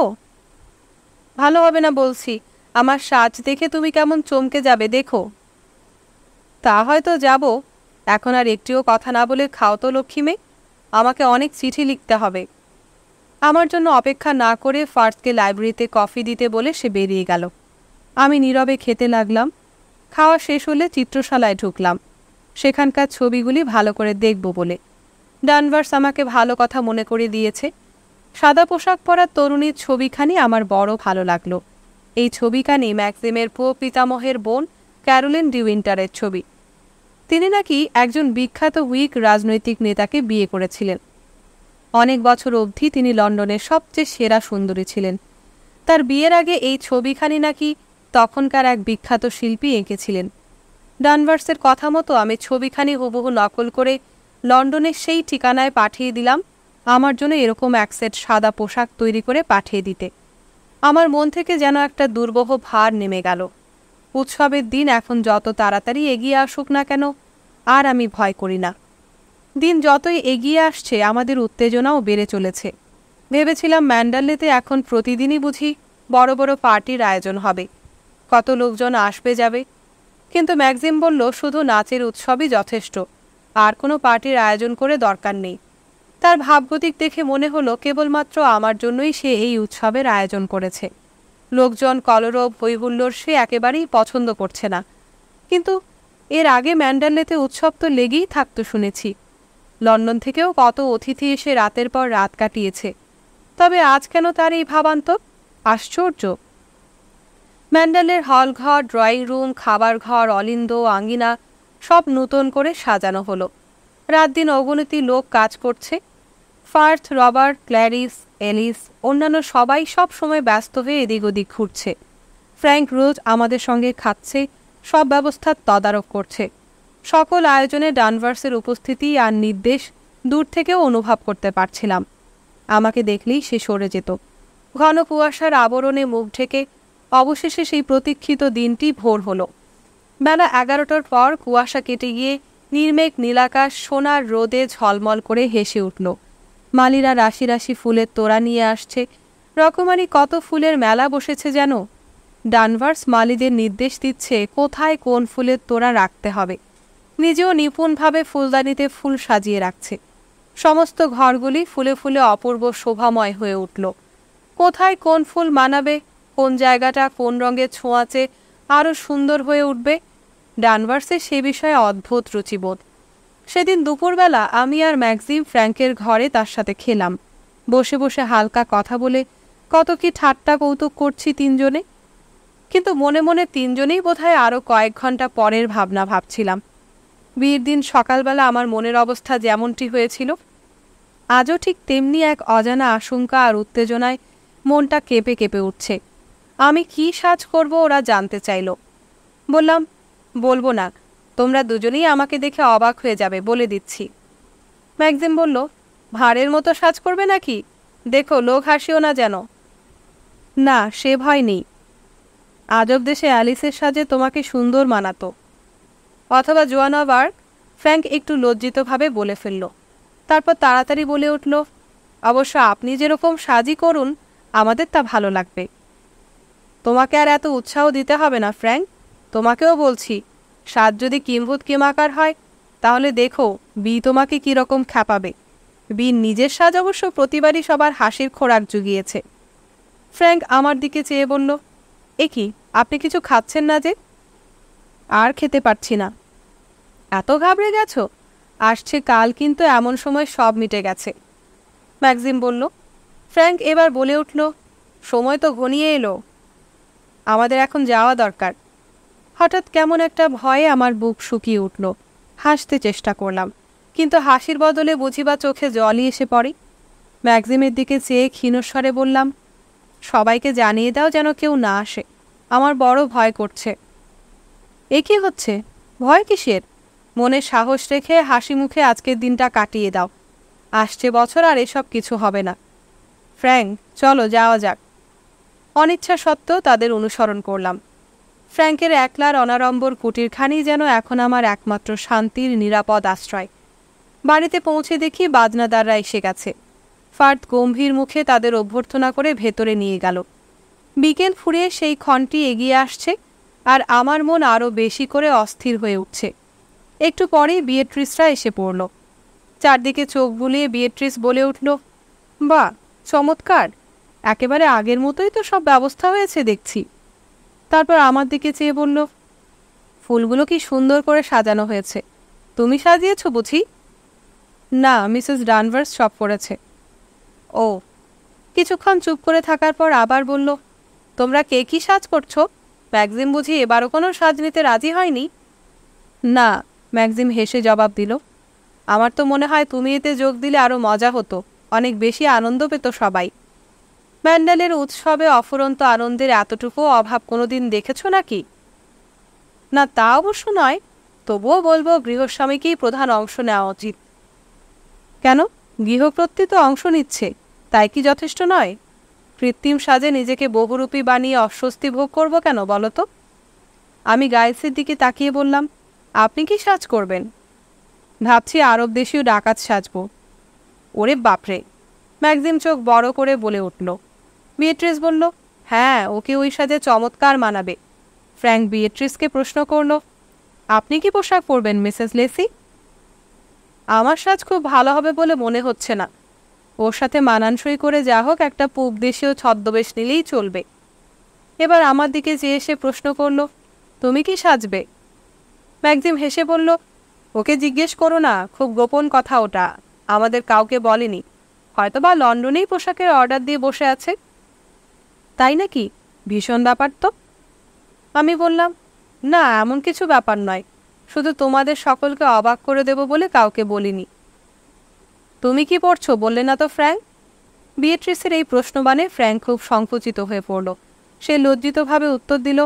ভালো হবে না বলছি, আমার সাজ দেখে তুমি কেমন চমকে যাবে দেখো। তা হয়তো যাব। এখন আর একটিও কথা না বলে খাও তো লক্ষ্মী মেয়ে, আমাকে অনেক চিঠি লিখতে হবে। আমার জন্য অপেক্ষা না করে ফার্থকে লাইব্রেরিতে কফি দিতে বলে সে বেরিয়ে গেল। আমি নীরবে খেতে লাগলাম। খাওয়া শেষ হলে চিত্রশালায় ঢুকলাম, সেখানকার ছবিগুলি ভালো করে দেখব বলে। ডানভার্স আমাকে ভালো কথা মনে করে দিয়েছে। সাদা পোশাক পরা তরুণীর ছবিখানি আমার বড় ভালো লাগলো। এই ছবিখানি ম্যাক্সিমের পিতামহের বোন ক্যারোলিন ডি উইন্টারের ছবি। তিনি নাকি একজন বিখ্যাত হুইগ রাজনৈতিক নেতাকে বিয়ে করেছিলেন। অনেক বছর অবধি তিনি লন্ডনের সবচেয়ে সেরা সুন্দরী ছিলেন। তার বিয়ের আগে এই ছবিখানি নাকি তখনকার এক বিখ্যাত শিল্পী এঁকেছিলেন। ডানভার্সের কথা মতো আমি ছবিখানি হুবহু নকল করে লন্ডনের সেই ঠিকানায় পাঠিয়ে দিলাম, আমার জন্য এরকম এক সেট সাদা পোশাক তৈরি করে পাঠিয়ে দিতে। আমার মন থেকে যেন একটা দুর্বহ ভার নেমে গেল। উৎসবের দিন এখন যত তাড়াতাড়ি এগিয়ে আসুক না কেন, আর আমি ভয় করি না। দিন যতই এগিয়ে আসছে আমাদের উত্তেজনাও বেড়ে চলেছে। ভেবেছিলাম ম্যান্ডারলেতে এখন প্রতিদিনই বুঝি বড় বড় পার্টির আয়োজন হবে, কত লোকজন আসবে যাবে। কিন্তু ম্যাক্সিম বলল শুধু নাচের উৎসবই যথেষ্ট, আর কোনো পার্টির আয়োজন করে দরকার নেই। তার ভাবগতিক দেখে মনে হলো কেবলমাত্র আমার জন্যই সে এই উৎসবের আয়োজন করেছে। লোকজন, কলরব, হৈহুল্লোড় সে একেবারেই পছন্দ করছে না। কিন্তু এর আগে ম্যান্ডারলেতে উৎসব তো লেগেই থাকতো শুনেছি। লন্ডন থেকেও কত অতিথি এসে রাতের পর রাত কাটিয়েছে। তবে আজ কেন তার এই ভাবান্তর? আশ্চর্য। ম্যান্ডালের হলঘর, ড্রয়িং রুম, খাবার ঘর, অলিন্দ, আঙ্গিনা সব নূতন করে সাজানো হলো। রাত দিন অগণিত লোক কাজ করছে। ফার্থ, রবার্ট, ক্ল্যারিস, এলিস, অন্যান্য সবাই সব সময় ব্যস্ত হয়ে এদিক ওদিক ঘুরছে। ফ্র্যাঙ্ক রোজ আমাদের সঙ্গে খাচ্ছে, সব ব্যবস্থার তদারক করছে। সকল আয়োজনে ডানভার্সের উপস্থিতি আর নির্দেশ দূর থেকেও অনুভব করতে পারছিলাম। আমাকে দেখলেই সে সরে যেত। ঘন কুয়াশার আবরণে মুখ ঢেকে অবশেষে সেই প্রতীক্ষিত দিনটি ভোর হলো। বেলা 11টার পর কুয়াশা কেটে গিয়ে নির্মেঘ নীলাকাশ সোনার রোদে ঝলমল করে হেসে উঠল। মালিরা রাশি রাশি ফুলের তোড়া নিয়ে আসছে। রকমারি কত ফুলের মেলা বসেছে যেন। ডানভার্স মালিদের নির্দেশ দিচ্ছে কোথায় কোন ফুলের তোড়া রাখতে হবে। নিজেও নিপুণভাবে ফুলদানিতে ফুল সাজিয়ে রাখছে। সমস্ত ঘরগুলি ফুলে ফুলে অপূর্ব শোভাময় হয়ে উঠল। কোথায় কোন ফুল মানাবে, কোন জায়গাটা কোন রঙের ছোঁয়াচে আরও সুন্দর হয়ে উঠবে, ডানভার্সের সে বিষয়ে অদ্ভুত রুচিবোধ। সেদিন দুপুরবেলা আমি আর ম্যাক্সিম ফ্র্যাঙ্কের ঘরে তার সাথে খেলাম। বসে বসে হালকা কথা বলে কত কি ঠাট্টা কৌতুক করছি তিনজনে। কিন্তু মনে মনে তিনজনেই বোধহয় আরও কয়েক ঘন্টা পরের ভাবনা ভাবছিলাম। বিয়ের দিন সকালবেলা আমার মনের অবস্থা যেমনটি হয়েছিল, আজও ঠিক তেমনি এক অজানা আশঙ্কা আর উত্তেজনায় মনটা কেঁপে কেঁপে উঠছে। আমি কি সাজ করব ওরা জানতে চাইল। বললাম, বলবো না, তোমরা দুজনেই আমাকে দেখে অবাক হয়ে যাবে, বলে দিচ্ছি। ম্যাক্সিম বলল, ভাঁড়ের মতো সাজ করবে নাকি? দেখো লোক হাসিও না যেন। না, সে ভয় নেই। আজব দেশে অ্যালিসের সাজে তোমাকে সুন্দর মানাতো। অথবা জোয়ান অফ আর্ক, ফ্র্যাঙ্ক একটু লজ্জিতভাবে বলে ফেলল। তারপর তাড়াতাড়ি বলে উঠল, অবশ্য আপনি যেরকম সাজই করুন, আমাদের তা ভালো লাগবে। তোমাকে আর এত উৎসাহ দিতে হবে না ফ্র্যাঙ্ক। তোমাকেও বলছি, সাজ যদি কিম্ভূত কিমাকার হয়, তাহলে দেখো বি তোমাকে কীরকম খ্যাপাবে। বির নিজের সাজ অবশ্য প্রতিবারই সবার হাসির খোরাক জুগিয়েছে। ফ্র্যাঙ্ক আমার দিকে চেয়ে বলল, এ কি, আপনি কিছু খাচ্ছেন না যে? আর খেতে পারছি না। এত ঘাবড়ে গেছো? আসছে কাল কিন্তু এমন সময় সব মিটে গেছে। ম্যাক্সিম বলল। ফ্র্যাঙ্ক এবার বলে উঠল, সময় তো ঘনিয়ে এলো, আমাদের এখন যাওয়া দরকার। হঠাৎ কেমন একটা ভয়ে আমার বুক শুকিয়ে উঠল। হাসতে চেষ্টা করলাম, কিন্তু হাসির বদলে বুঝিবা চোখে জলই এসে পড়ে। ম্যাক্সিমের দিকে চেয়ে ক্ষীণস্বরে বললাম, সবাইকে জানিয়ে দাও যেন কেউ না আসে, আমার বড় ভয় করছে। এ কি হচ্ছে? ভয় কিসের? মনে সাহস রেখে হাসি মুখে আজকের দিনটা কাটিয়ে দাও। আসছে বছর আর এসব কিছু হবে না। ফ্র্যাঙ্ক, চলো যাওয়া যাক। অনিচ্ছা সত্ত্বেও তাদের অনুসরণ করলাম। ফ্র্যাঙ্কের একলার অনাড়ম্বর কুটিরখানি যেন এখন আমার একমাত্র শান্তির নিরাপদ আশ্রয়। বাড়িতে পৌঁছে দেখি বাজনাদাররা এসে গেছে। ফার্দ গম্ভীর মুখে তাদের অভ্যর্থনা করে ভেতরে নিয়ে গেল। বিকেল ফুরিয়ে সেই ক্ষণটি এগিয়ে আসছে, আর আমার মন আরও বেশি করে অস্থির হয়ে উঠছে। একটু পরেই বিয়েট্রিসরা এসে পড়ল। চারদিকে চোখ বুলিয়ে বিয়েট্রিস বলে উঠল, বাহ, চমৎকার, একেবারে আগের মতোই তো সব ব্যবস্থা হয়েছে দেখছি। তারপর আমার দিকে চেয়ে বলল, ফুলগুলো কি সুন্দর করে সাজানো হয়েছে। তুমি সাজিয়েছ বুঝি? না, মিসেস ডানভার্স সব করেছে। ও। কিছুক্ষণ চুপ করে থাকার পর আবার বলল, তোমরা কে কি সাজ করছো? ম্যাক্সিম বুঝি এবারও কোনো সাজ নিতে রাজি হয়নি? না, ম্যাক্সিম হেসে জবাব দিল, আমার তো মনে হয় তুমি এতে যোগ দিলে আরও মজা হতো, অনেক বেশি আনন্দ পেত সবাই। ম্যান্ডেলের উৎসবে অফুরন্ত আনন্দের এতটুকু অভাব কোনোদিন দেখেছ নাকি? না, তা অবশ্য নয়, তবুও বলবো গৃহস্বামীকেই প্রধান অংশ নেওয়া উচিত। কেন? গৃহকর্ত্রী তো অংশ নিচ্ছে, তাই কি যথেষ্ট নয়? কৃত্রিম সাজে নিজেকে বহুরূপী বানিয়ে অস্বস্তি ভোগ করব কেন বলো তো? আমি গাইলসের দিকে তাকিয়ে বললাম, আপনি কি সাজ করবেন? ভাবছি আরব দেশীয় ডাকাত সাজব। ওরে বাপরে! ম্যাক্সিম চোখ বড় করে বলে উঠল। বিয়েট্রিস বলল, হ্যাঁ, ওকে ওই সাজে চমৎকার মানাবে। ফ্র্যাঙ্ক বিয়েট্রিসকে প্রশ্ন করল, আপনি কি পোশাক পরবেন মিসেস লেসি? আমার সাজ খুব ভালো হবে বলে মনে হচ্ছে না। ওর সাথে মানানসই করে যা হোক একটা পূব দেশীয় ছদ্মবেশ নিলেই চলবে। এবার আমার দিকে চেয়ে এসে প্রশ্ন করল, তুমি কি সাজবে? ম্যাক্সিম হেসে বলল, ওকে জিজ্ঞেস করো না, খুব গোপন কথা ওটা, আমাদের কাউকে বলেনি। হয়তোবা লন্ডনেই পোশাকের অর্ডার দিয়ে বসে আছে। তাই নাকি? ভীষণ ব্যাপার তো। আমি বললাম, না, এমন কিছু ব্যাপার নয়, শুধু তোমাদের সকলকে অবাক করে দেব বলে কাউকে বলিনি। তুমি কি পড়ছো বললে না তো ফ্র্যাঙ্ক? বিয়েট্রিসের এই প্রশ্নবাণে ফ্র্যাঙ্ক খুব সংকুচিত হয়ে পড়ল। সে লজ্জিতভাবে উত্তর দিল,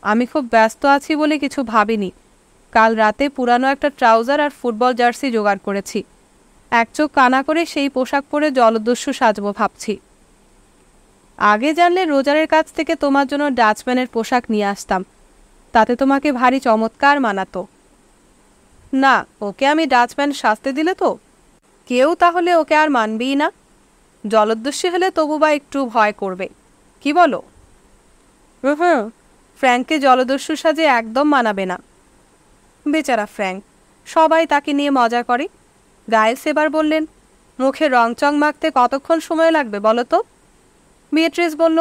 আমি খুব ব্যস্ত আছি বলে কিছু ভাবিনি। কাল রাতে পুরানো একটা ট্রাউজার আর ফুটবল জার্সি জোগাড় করেছি। এক চোখ কানা করে সেই পোশাক পরে জলদস্যু সাজবো ভাবছি। আগে জানলে রোজারের কাছ থেকে তোমার জন্য ডাচম্যানের পোশাক নিয়ে আসতাম, তাতে তোমাকে ভারী চমৎকার মানাতো। না, ওকে আমি ডাচম্যান সাজতে দিলে তো কেউ তাহলে ওকে আর মানবেই না। জলদস্যু হলে তবু বা একটু ভয় করবে, কি বলো? হুম, ফ্র্যাঙ্ককে জলদস্যু সাজে একদম মানাবে না। বেচারা ফ্র্যাঙ্ক, সবাই তাকে নিয়ে মজা করে। গাইলস এবার বললেন, মুখে রংচং মাখতে কতক্ষণ সময় লাগবে বলো তো? বিয়েট্রিস বলল,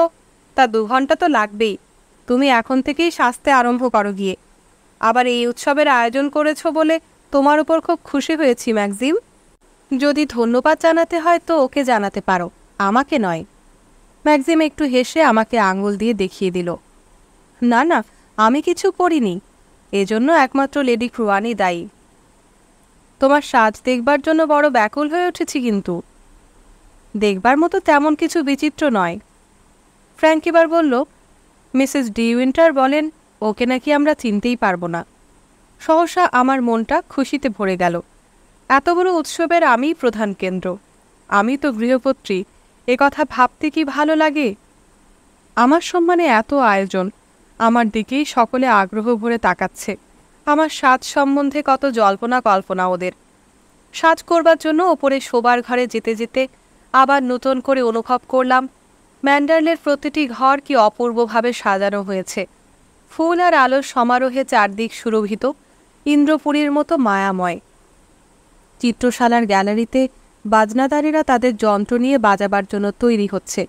তা 2 ঘন্টা তো লাগবেই। তুমি এখন থেকেই সাজতে আরম্ভ করো গিয়ে। আবার এই উৎসবের আয়োজন করেছো বলে তোমার উপর খুব খুশি হয়েছি ম্যাক্সিম। যদি ধন্যবাদ জানাতে হয় তো ওকে জানাতে পারো, আমাকে নয়। ম্যাক্সিম একটু হেসে আমাকে আঙুল দিয়ে দেখিয়ে দিল। না না, আমি কিছু করিনি, এজন্য একমাত্র লেডি ক্রুয়ানি দায়ী। তোমার সাজ দেখবার জন্য বড় ব্যাকুল হয়ে উঠেছি, কিন্তু দেখবার মতো তেমন কিছু বিচিত্র নয়। ফ্র্যাঙ্ক এবার বলল, মিসেস ডি উইন্টার বলেন ওকে নাকি আমরা চিনতেই পারবো না। সহসা আমার মনটা খুশিতে ভরে গেল। এত বড় উৎসবের আমিই প্রধান কেন্দ্র, আমি তো গৃহপত্রী, এ কথা ভাবতে কি ভালো লাগে। আমার সম্মানে এত আয়োজন, আমার দিকেই সকলে আগ্রহ ভরে তাকাচ্ছে। আমার সাজ সম্বন্ধে কত জল্পনা কল্পনা ওদের। সাজ করবার জন্য ওপরে শোবার ঘরে যেতে যেতে আবার নতুন করে অনুভব করলাম ম্যান্ডারলের প্রতিটি ঘর কি অপূর্বভাবে সাজানো হয়েছে। ফুল আর আলোর সমারোহে চারদিক সুরভিত, ইন্দ্রপুরীর মতো মায়াময়। চিত্রশালার গ্যালারিতে বাজনাদারেরা তাদের যন্ত্র নিয়ে বাজাবার জন্য তৈরি হচ্ছে।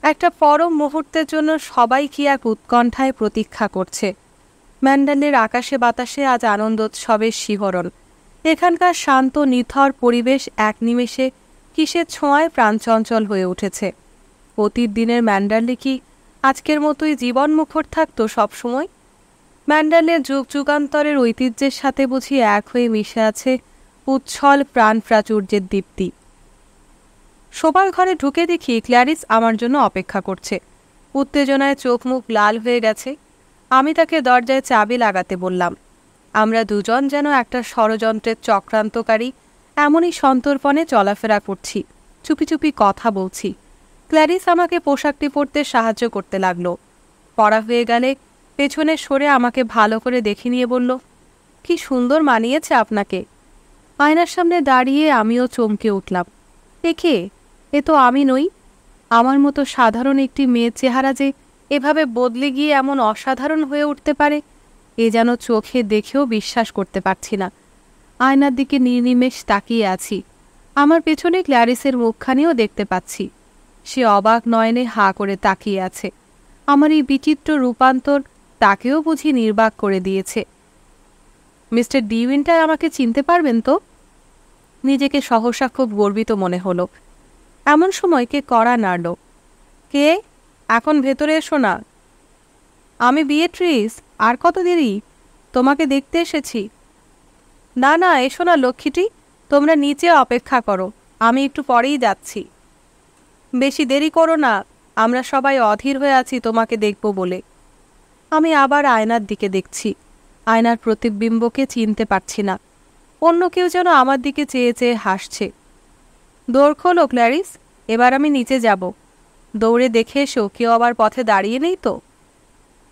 একটা পরম মুহূর্তের জন্য সবাই কি এক উৎকণ্ঠায় প্রতীক্ষা করছে। ম্যান্ডালের আকাশে বাতাসে আজ আনন্দোৎসবের শিহরণ। এখানকার শান্ত নিথর পরিবেশ এক নিমেষে কিসের ছোঁয়ায় প্রাণচঞ্চল হয়ে উঠেছে। অতীত দিনের ম্যান্ডারলে কি আজকের মতোই জীবনমুখর থাকতো সবসময়? ম্যান্ডালের যুগ যুগান্তরের ঐতিহ্যের সাথে বুঝি এক হয়ে মিশে আছে উচ্ছল প্রাণ প্রাচুর্যের দীপ্তি। শোবার ঘরে ঢুকে দেখি ক্ল্যারিস আমার জন্য অপেক্ষা করছে। উত্তেজনায় চোখ মুখ লাল হয়ে গেছে। আমি তাকে দরজায় চাবি লাগাতে বললাম। আমরা দুজন যেন একটা ষড়যন্ত্রের চক্রান্তকারী, এমনই সন্তর্পণে চলাফেরা করছি, চুপি চুপি কথা বলছি। ক্ল্যারিস আমাকে পোশাকটি পরতে সাহায্য করতে লাগলো। পরা হয়ে গেলে পেছনে সরে আমাকে ভালো করে দেখে নিয়ে বলল, কি সুন্দর মানিয়েছে আপনাকে। আয়নার সামনে দাঁড়িয়ে আমিও চমকে উঠলাম। কে? এ তো আমি নই। আমার মতো সাধারণ একটি মেয়ের চেহারা যে এভাবে বদলে গিয়ে এমন অসাধারণ হয়ে উঠতে পারে, এ যেন চোখে দেখেও বিশ্বাস করতে পারছি না। আয়নার দিকে নির্নিমেষ তাকিয়ে আছি। আমার পেছনে ক্ল্যারিসের মুখখানিও দেখতে পাচ্ছি। সে অবাক নয়নে হাঁ করে তাকিয়ে আছে। আমার এই বিচিত্র রূপান্তর তাকেও বুঝি নির্বাক করে দিয়েছে। মিস্টার ডি উইন্টার আমাকে চিনতে পারবেন তো? নিজেকে সহসা খুব গর্বিত মনে হলো। এমন সময় কে কড়া নাড়ল। কে? এখন ভেতরে এসো না। আমি বিয়েট্রিস। আর কত দেরি? তোমাকে দেখতে এসেছি। না না, এসো না লক্ষ্মীটি, তোমরা নিচে অপেক্ষা করো, আমি একটু পরেই যাচ্ছি। বেশি দেরি করো না, আমরা সবাই অধীর হয়ে আছি তোমাকে দেখব বলে। আমি আবার আয়নার দিকে দেখছি। আয়নার প্রতিবিম্বকে চিনতে পারছি না। অন্য কেউ যেন আমার দিকে চেয়ে চেয়ে হাসছে। দৌড় খোলো ক্ল্যারিস, এবার আমি নিচে যাব। দৌড়ে দেখে এসো কেউ আবার পথে দাঁড়িয়ে নেই তো।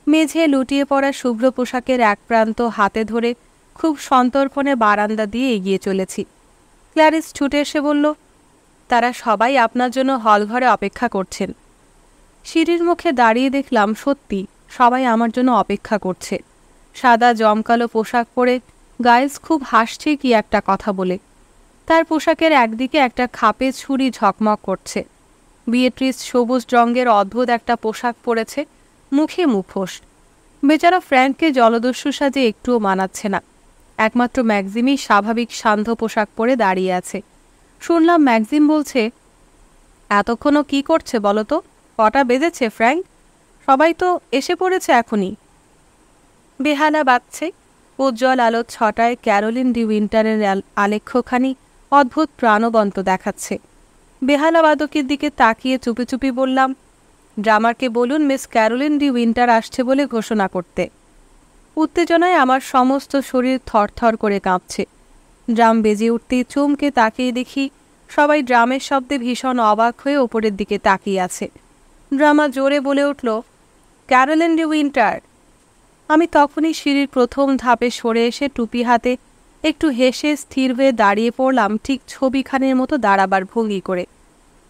মেঝে লুটিয়ে পড়া শুভ্র পোশাকের এক প্রান্ত হাতে ধরে খুব সন্তর্পণে বারান্দা দিয়ে এগিয়ে চলেছি। ক্ল্যারিস ছুটে এসে বলল, তারা সবাই আপনার জন্য হলঘরে অপেক্ষা করছেন। সিঁড়ির মুখে দাঁড়িয়ে দেখলাম সত্যি সবাই আমার জন্য অপেক্ষা করছে। সাদা জমকালো পোশাক পরে গাইলস খুব হাসছে কি একটা কথা বলে। তার পোশাকের একদিকে একটা খাপে ছুরি ঝকমক করছে। বিয়েট্রিস সবুজ রঙের অদ্ভুত একটা পোশাক পরেছে, মুখে মুখোশ। বেচারা ফ্র্যাঙ্ককে জলদস্যু সাজে একটুও মানাচ্ছে না। একমাত্র ম্যাক্সিমই স্বাভাবিক সান্ধ্য পোশাক পরে দাঁড়িয়ে আছে। শুনলাম ম্যাক্সিম বলছে, এতক্ষণও কি করছে বলো তো? কটা বেজেছে ফ্র্যাঙ্ক? সবাই তো এসে পড়েছে এখনই। বেহালা বাজছে। উজ্জ্বল আলোর ছটায় ক্যারোলিন ডি উইন্টারের আলেখ্যখানি অদ্ভুত প্রাণবন্ত দেখাচ্ছে। বেহালা বাদকের দিকে তাকিয়ে চুপি চুপি বললাম, ড্রামারকে বলুন মিস ক্যারোলিন ডি উইন্টার আসছে বলে ঘোষণা করতে। উত্তেজনায় আমার সমস্ত শরীর থরথর করে কাঁপছে। ড্রাম বেজে উঠতেই চমকে তাকিয়ে দেখি সবাই ড্রামের শব্দে ভীষণ অবাক হয়ে ওপরের দিকে তাকিয়ে আছে। ড্রামা জোরে বলে উঠল, ক্যারোলিন ডি উইন্টার। আমি তখনই সিঁড়ির প্রথম ধাপে সরে এসে টুপি হাতে একটু হেসে স্থির হয়ে দাঁড়িয়ে পড়লাম, ঠিক ছবিখানের মতো দাঁড়াবার ভঙ্গি করে।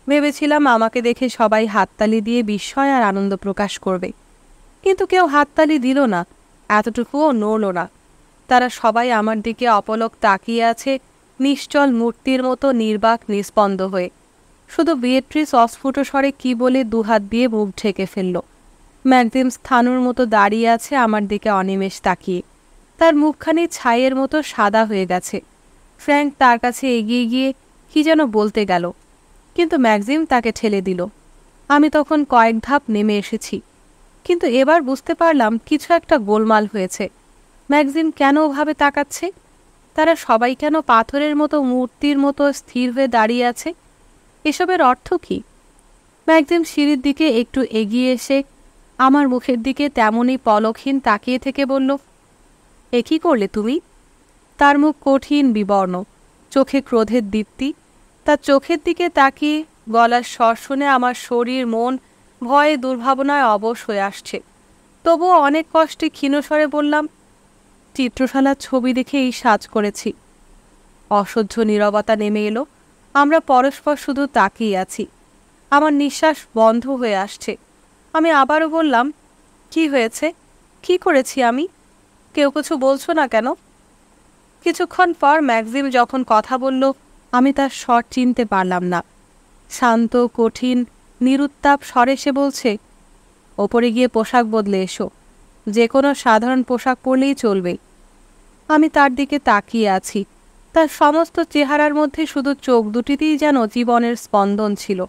ভেবেছিলাম আমাকে দেখে সবাই হাততালি দিয়ে বিস্ময় আর আনন্দ প্রকাশ করবে, কিন্তু কেউ হাততালি দিল না, এতটুকুও নড়ল না। তারা সবাই আমার দিকে অপলক তাকিয়ে আছে নিশ্চল মূর্তির মতো নির্বাক নিস্পন্দ হয়ে। শুধু বিয়েট্রিস অস্ফুট স্বরে কি বলে দুহাত দিয়ে মুখ ঢেকে ফেলল। ম্যাক্সিম স্থানুর মতো দাঁড়িয়ে আছে আমার দিকে অনিমেষ তাকিয়ে। তার মুখখানি ছাইয়ের মতো সাদা হয়ে গেছে। ফ্র্যাঙ্ক তার কাছে এগিয়ে গিয়ে কি যেন বলতে গেল, কিন্তু ম্যাক্সিম তাকে ঠেলে দিল। আমি তখন কয়েক ধাপ নেমে এসেছি, কিন্তু এবার বুঝতে পারলাম কিছু একটা গোলমাল হয়েছে। ম্যাক্সিম কেন ওভাবে তাকাচ্ছে? তারা সবাই কেন পাথরের মতো মূর্তির মতো স্থির হয়ে দাঁড়িয়ে আছে? এসবের অর্থ কি? ম্যাক্সিম সিঁড়ির দিকে একটু এগিয়ে এসে আমার মুখের দিকে তেমনই পলকহীন তাকিয়ে থেকে বলল, এ কী করলে তুমি? তার মুখ কঠিন বিবর্ণ, চোখে ক্রোধের দীপ্তি। তার চোখের দিকে তাকিয়ে গলার স্বর শুনে আমার শরীর মন ভয়ে দুর্ভাবনায় অবশ হয়ে আসছে। তবুও অনেক কষ্টে ক্ষীণস্বরে বললাম, চিত্রশালার ছবি দেখে এই সাজ করেছি। অসহ্য নীরবতা নেমে এলো। আমরা পরস্পর শুধু তাকিয়ে আছি। আমার নিঃশ্বাস বন্ধ হয়ে আসছে। আমি আবারও বললাম, কি হয়েছে? কি করেছি আমি? কেউ কিছু বলছো না কেন? কিছুক্ষণ পর ম্যাক্সিম যখন কথা বলল, আমি তার স্বর চিনতে পারলাম না। শান্ত, কঠিন, নিরুত্তাপ স্বরে সে বলছে, ওপরে গিয়ে পোশাক বদলে এসো। যে কোনো সাধারণ পোশাক পরলেই চলবে। আমি তার দিকে তাকিয়ে আছি। তার সমস্ত চেহারার মধ্যে শুধু চোখ দুটিতেই যেন জীবনের স্পন্দন ছিল।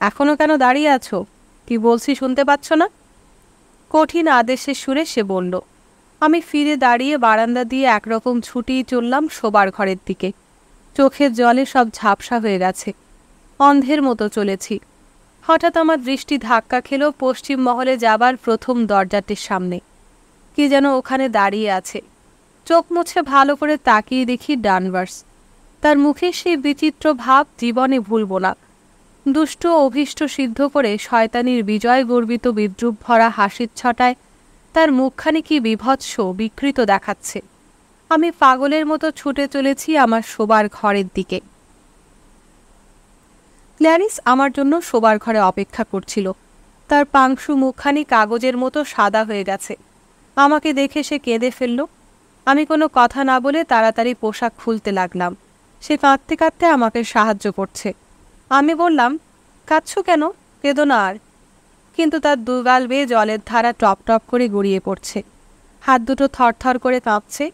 এখনো কেন দাঁড়িয়ে আছো? কি বলছি শুনতে পাচ্ছ না? কঠিন আদেশের সুরে সে বলল। আমি ফিরে দাঁড়িয়ে বারান্দা দিয়ে একরকম ছুটেই চললাম শোবার ঘরের দিকে। চোখের জলে সব ঝাপসা হয়ে গেছে। অন্ধের মতো চলেছি। হঠাৎ আমার দৃষ্টি ধাক্কা খেল পশ্চিম মহলে যাবার প্রথম দরজাটির সামনে। কি যেন ওখানে দাঁড়িয়ে আছে। চোখ মুছে ভালো করে তাকিয়ে দেখি ডানভার্স। তার মুখে সেই বিচিত্র ভাব জীবনে ভুলব না। দুষ্ট অভীষ্ট সিদ্ধ করে শয়তানির বিজয় গর্বিত বিদ্রুপ ভরা হাসির ছটায় তার মুখখানি কি বিভৎস বিকৃত দেখাচ্ছে। আমি পাগলের মতো ছুটে চলেছি আমার শোবার ঘরের দিকে। ক্ল্যারিস আমার জন্য শোবার ঘরে অপেক্ষা করছিল। তার পাংশু মুখখানি কাগজের মতো সাদা হয়ে গেছে। আমাকে দেখে সে কেঁদে ফেলল। আমি কোনো কথা না বলে তাড়াতাড়ি পোশাক খুলতে লাগলাম। সে কাঁদতে কাঁদতে আমাকে সাহায্য করছে। আমি বললাম, কাঁদছো কেন? কেঁদো না আর। কিন্তু তার দুগাল বেয়ে জলের ধারা টপ টপ করে গড়িয়ে পড়ছে। হাত দুটো থরথর করে কাঁপছে।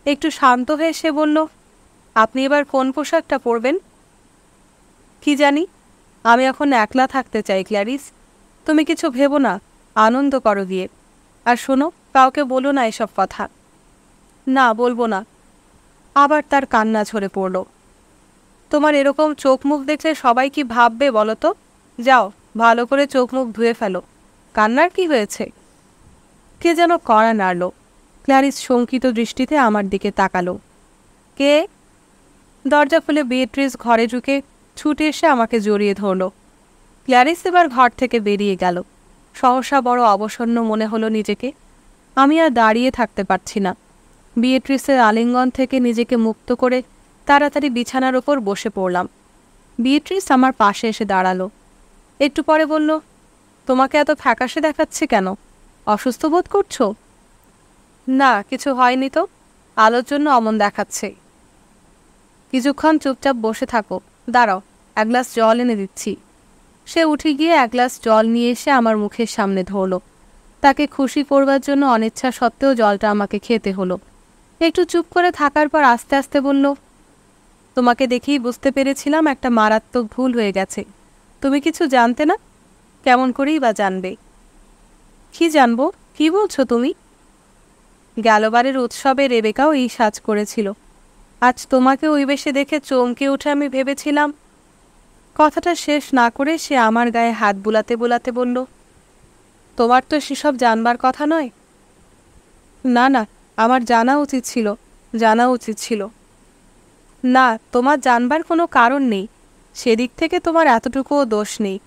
একটু শান্ত হয়ে সে বলল, আপনি এবার কোন পোশাকটা পরবেন? কি জানি, আমি এখন একলা থাকতে চাই ক্ল্যারিস। তুমি কিছু ভেবো না, আনন্দ করো গিয়ে। আর শোনো, কাউকে বলো না এসব কথা। না, বলবো না। আবার তার কান্না ঝরে পড়ল। তোমার এরকম চোখ মুখ দেখলে সবাই কি ভাববে বলো তো? যাও, ভালো করে চোখ মুখ ধুয়ে ফেলো। কান্নার কি হয়েছে? কে যেন কড়া নাড়ল। ক্ল্যারিস শঙ্কিত দৃষ্টিতে আমার দিকে তাকালো। কে? দরজা খুলে বিয়েট্রিস ঘরে ঢুকে ছুটে এসে আমাকে জড়িয়ে ধরল। ক্ল্যারিস এবার ঘর থেকে বেরিয়ে গেল। সহসা বড় অবসন্ন মনে হলো নিজেকে। আমি আর দাঁড়িয়ে থাকতে পারছি না। বিয়েট্রিসের আলিঙ্গন থেকে নিজেকে মুক্ত করে তাড়াতাড়ি বিছানার ওপর বসে পড়লাম। বিয়েট্রিস আমার পাশে এসে দাঁড়ালো। একটু পরে বলল, তোমাকে এত ফ্যাকাশে দেখাচ্ছে কেন? অসুস্থ বোধ করছো? না, কিছু হয়নি তো। আলোর জন্য অমন দেখাচ্ছে। কিছুক্ষণ চুপচাপ বসে থাকো। দাঁড়াও, এক গ্লাস জল এনে দিচ্ছি। সে উঠে গিয়ে এক গ্লাস জল নিয়ে এসে আমার মুখের সামনে ধরল। তাকে খুশি করবার জন্য অনিচ্ছা সত্ত্বেও জলটা আমাকে খেতে হলো। একটু চুপ করে থাকার পর আস্তে আস্তে বলল, তোমাকে দেখেই বুঝতে পেরেছিলাম একটা মারাত্মক ভুল হয়ে গেছে। তুমি কিছু জানতে না? কেমন করেই বা জানবে? কি জানবো? কি বলছো তুমি? গেলবারের উৎসবে রেবেকাও এই সাজ করেছিল। আজ তোমাকে ওই বেশে দেখে চমকে উঠে আমি ভেবেছিলাম। কথাটা শেষ না করে সে আমার গায়ে হাত বুলাতে বুলাতে বলল, তোমার তো সেসব জানবার কথা নয়। না না, আমার জানা উচিত ছিল, জানা উচিত ছিল। না, তোমার জানবার কোনো কারণ নেই। সেদিক থেকে তোমার এতটুকুও দোষ নেই।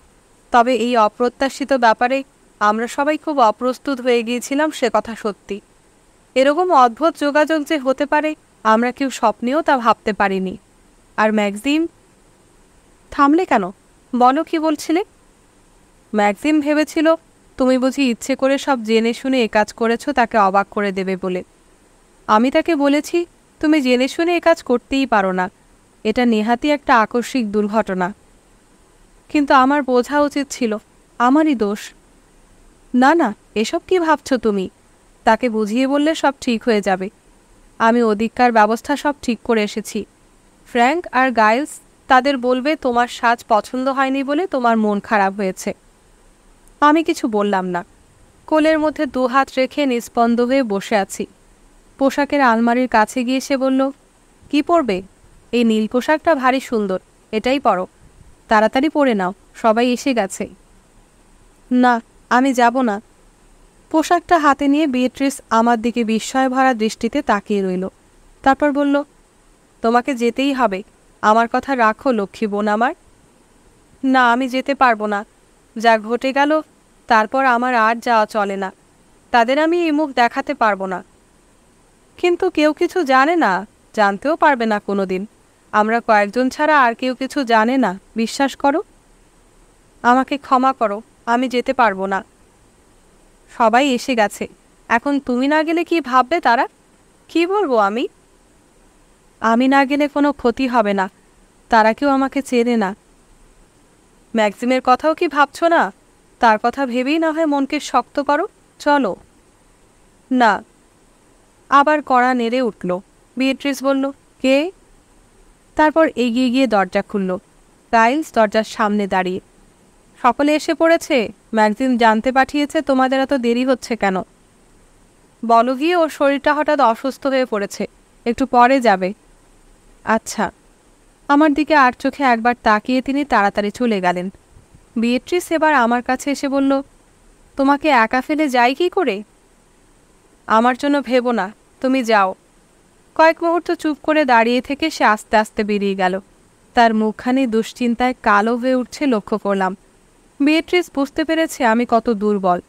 তবে এই অপ্রত্যাশিত ব্যাপারে আমরা সবাই খুব অপ্রস্তুত হয়ে গিয়েছিলাম, সে কথা সত্যি। এরকম অদ্ভুত যোগাযোগ যে হতে পারে আমরা কেউ স্বপ্নেও তা ভাবতে পারিনি। আর ম্যাক্সিম? থামলে কেন? বলো, কি বলছিলে? ম্যাক্সিম ভেবেছিল তুমি বুঝি ইচ্ছে করে সব জেনে শুনে এ কাজ করেছো তাকে অবাক করে দেবে বলে। আমি তাকে বলেছি, তুমি জেনে শুনে এ কাজ করতেই পারো না। এটা নেহাতি একটা আকস্মিক দুর্ঘটনা। কিন্তু আমার বোঝা উচিত ছিল, আমারই দোষ। না না, এসব কি ভাবছো তুমি? তাকে বুঝিয়ে বললে সব ঠিক হয়ে যাবে। আমি ওদিককার ব্যবস্থা সব ঠিক করে এসেছি। ফ্র্যাঙ্ক আর গাইলস তাদের বলবে তোমার সাজ পছন্দ হয়নি বলে তোমার মন খারাপ হয়েছে। আমি কিছু বললাম না। কোলের মধ্যে দুহাত রেখে নিস্পন্দ হয়ে বসে আছি। পোশাকের আলমারির কাছে গিয়ে সে বলল, কি পরবে? এই নীল পোশাকটা ভারী সুন্দর, এটাই পরো। তাড়াতাড়ি পরে নাও, সবাই এসে গেছে। না, আমি যাব না। পোশাকটা হাতে নিয়ে বিয়েট্রিস আমার দিকে বিস্ময় ভরা দৃষ্টিতে তাকিয়ে রইল। তারপর বলল, তোমাকে যেতেই হবে। আমার কথা রাখো লক্ষ্মী বোন আমার। না, আমি যেতে পারবো না। যা ঘটে গেল তারপর আমার আর যাওয়া চলে না। তাদের আমি এই মুখ দেখাতে পারবো না। কিন্তু কেউ কিছু জানে না, জানতেও পারবে না কোনো দিন। আমরা কয়েকজন ছাড়া আর কেউ কিছু জানে না, বিশ্বাস করো। আমাকে ক্ষমা করো, আমি যেতে পারবো না। সবাই এসে গেছে, এখন তুমি না গেলে কি ভাববে তারা? কি বলবো আমি? আমি না গেলে কোনো ক্ষতি হবে না, তারা কেউ আমাকে চেনে না। ম্যাক্সিমের কথাও কি ভাবছো না? তার কথা ভেবেই না হয় মনকে শক্ত করো, চলো। না। আবার কড়া নেড়ে উঠল। বিয়েট্রিস বলল, কে? তারপর এগিয়ে গিয়ে দরজা খুলল। গাইলস দরজার সামনে দাঁড়িয়ে। সকলে এসে পড়েছে। ম্যাক্সিম জানতে পাঠিয়েছে তোমাদের এত দেরি হচ্ছে কেন। বলো গিয়ে, ওর শরীরটা হঠাৎ অসুস্থ হয়ে পড়েছে, একটু পরে যাবে। আচ্ছা। আমার দিকে আর চোখে একবার তাকিয়ে তিনি তাড়াতাড়ি চলে গেলেন। বিয়েট্রিস এবার আমার কাছে এসে বলল, তোমাকে একা ফেলে যাই কি করে? আমার জন্য ভেবো না, তুমি যাও। কয়েক মুহূর্ত চুপ করে দাঁড়িয়ে থেকে সে আস্তে আস্তে বেরিয়ে গেল। তার মুখখানি দুশ্চিন্তায় কালো হয়ে উঠছে লক্ষ্য করলাম। বিয়েট্রিস বুঝতে পেরেছে আমি কত দুর্বল।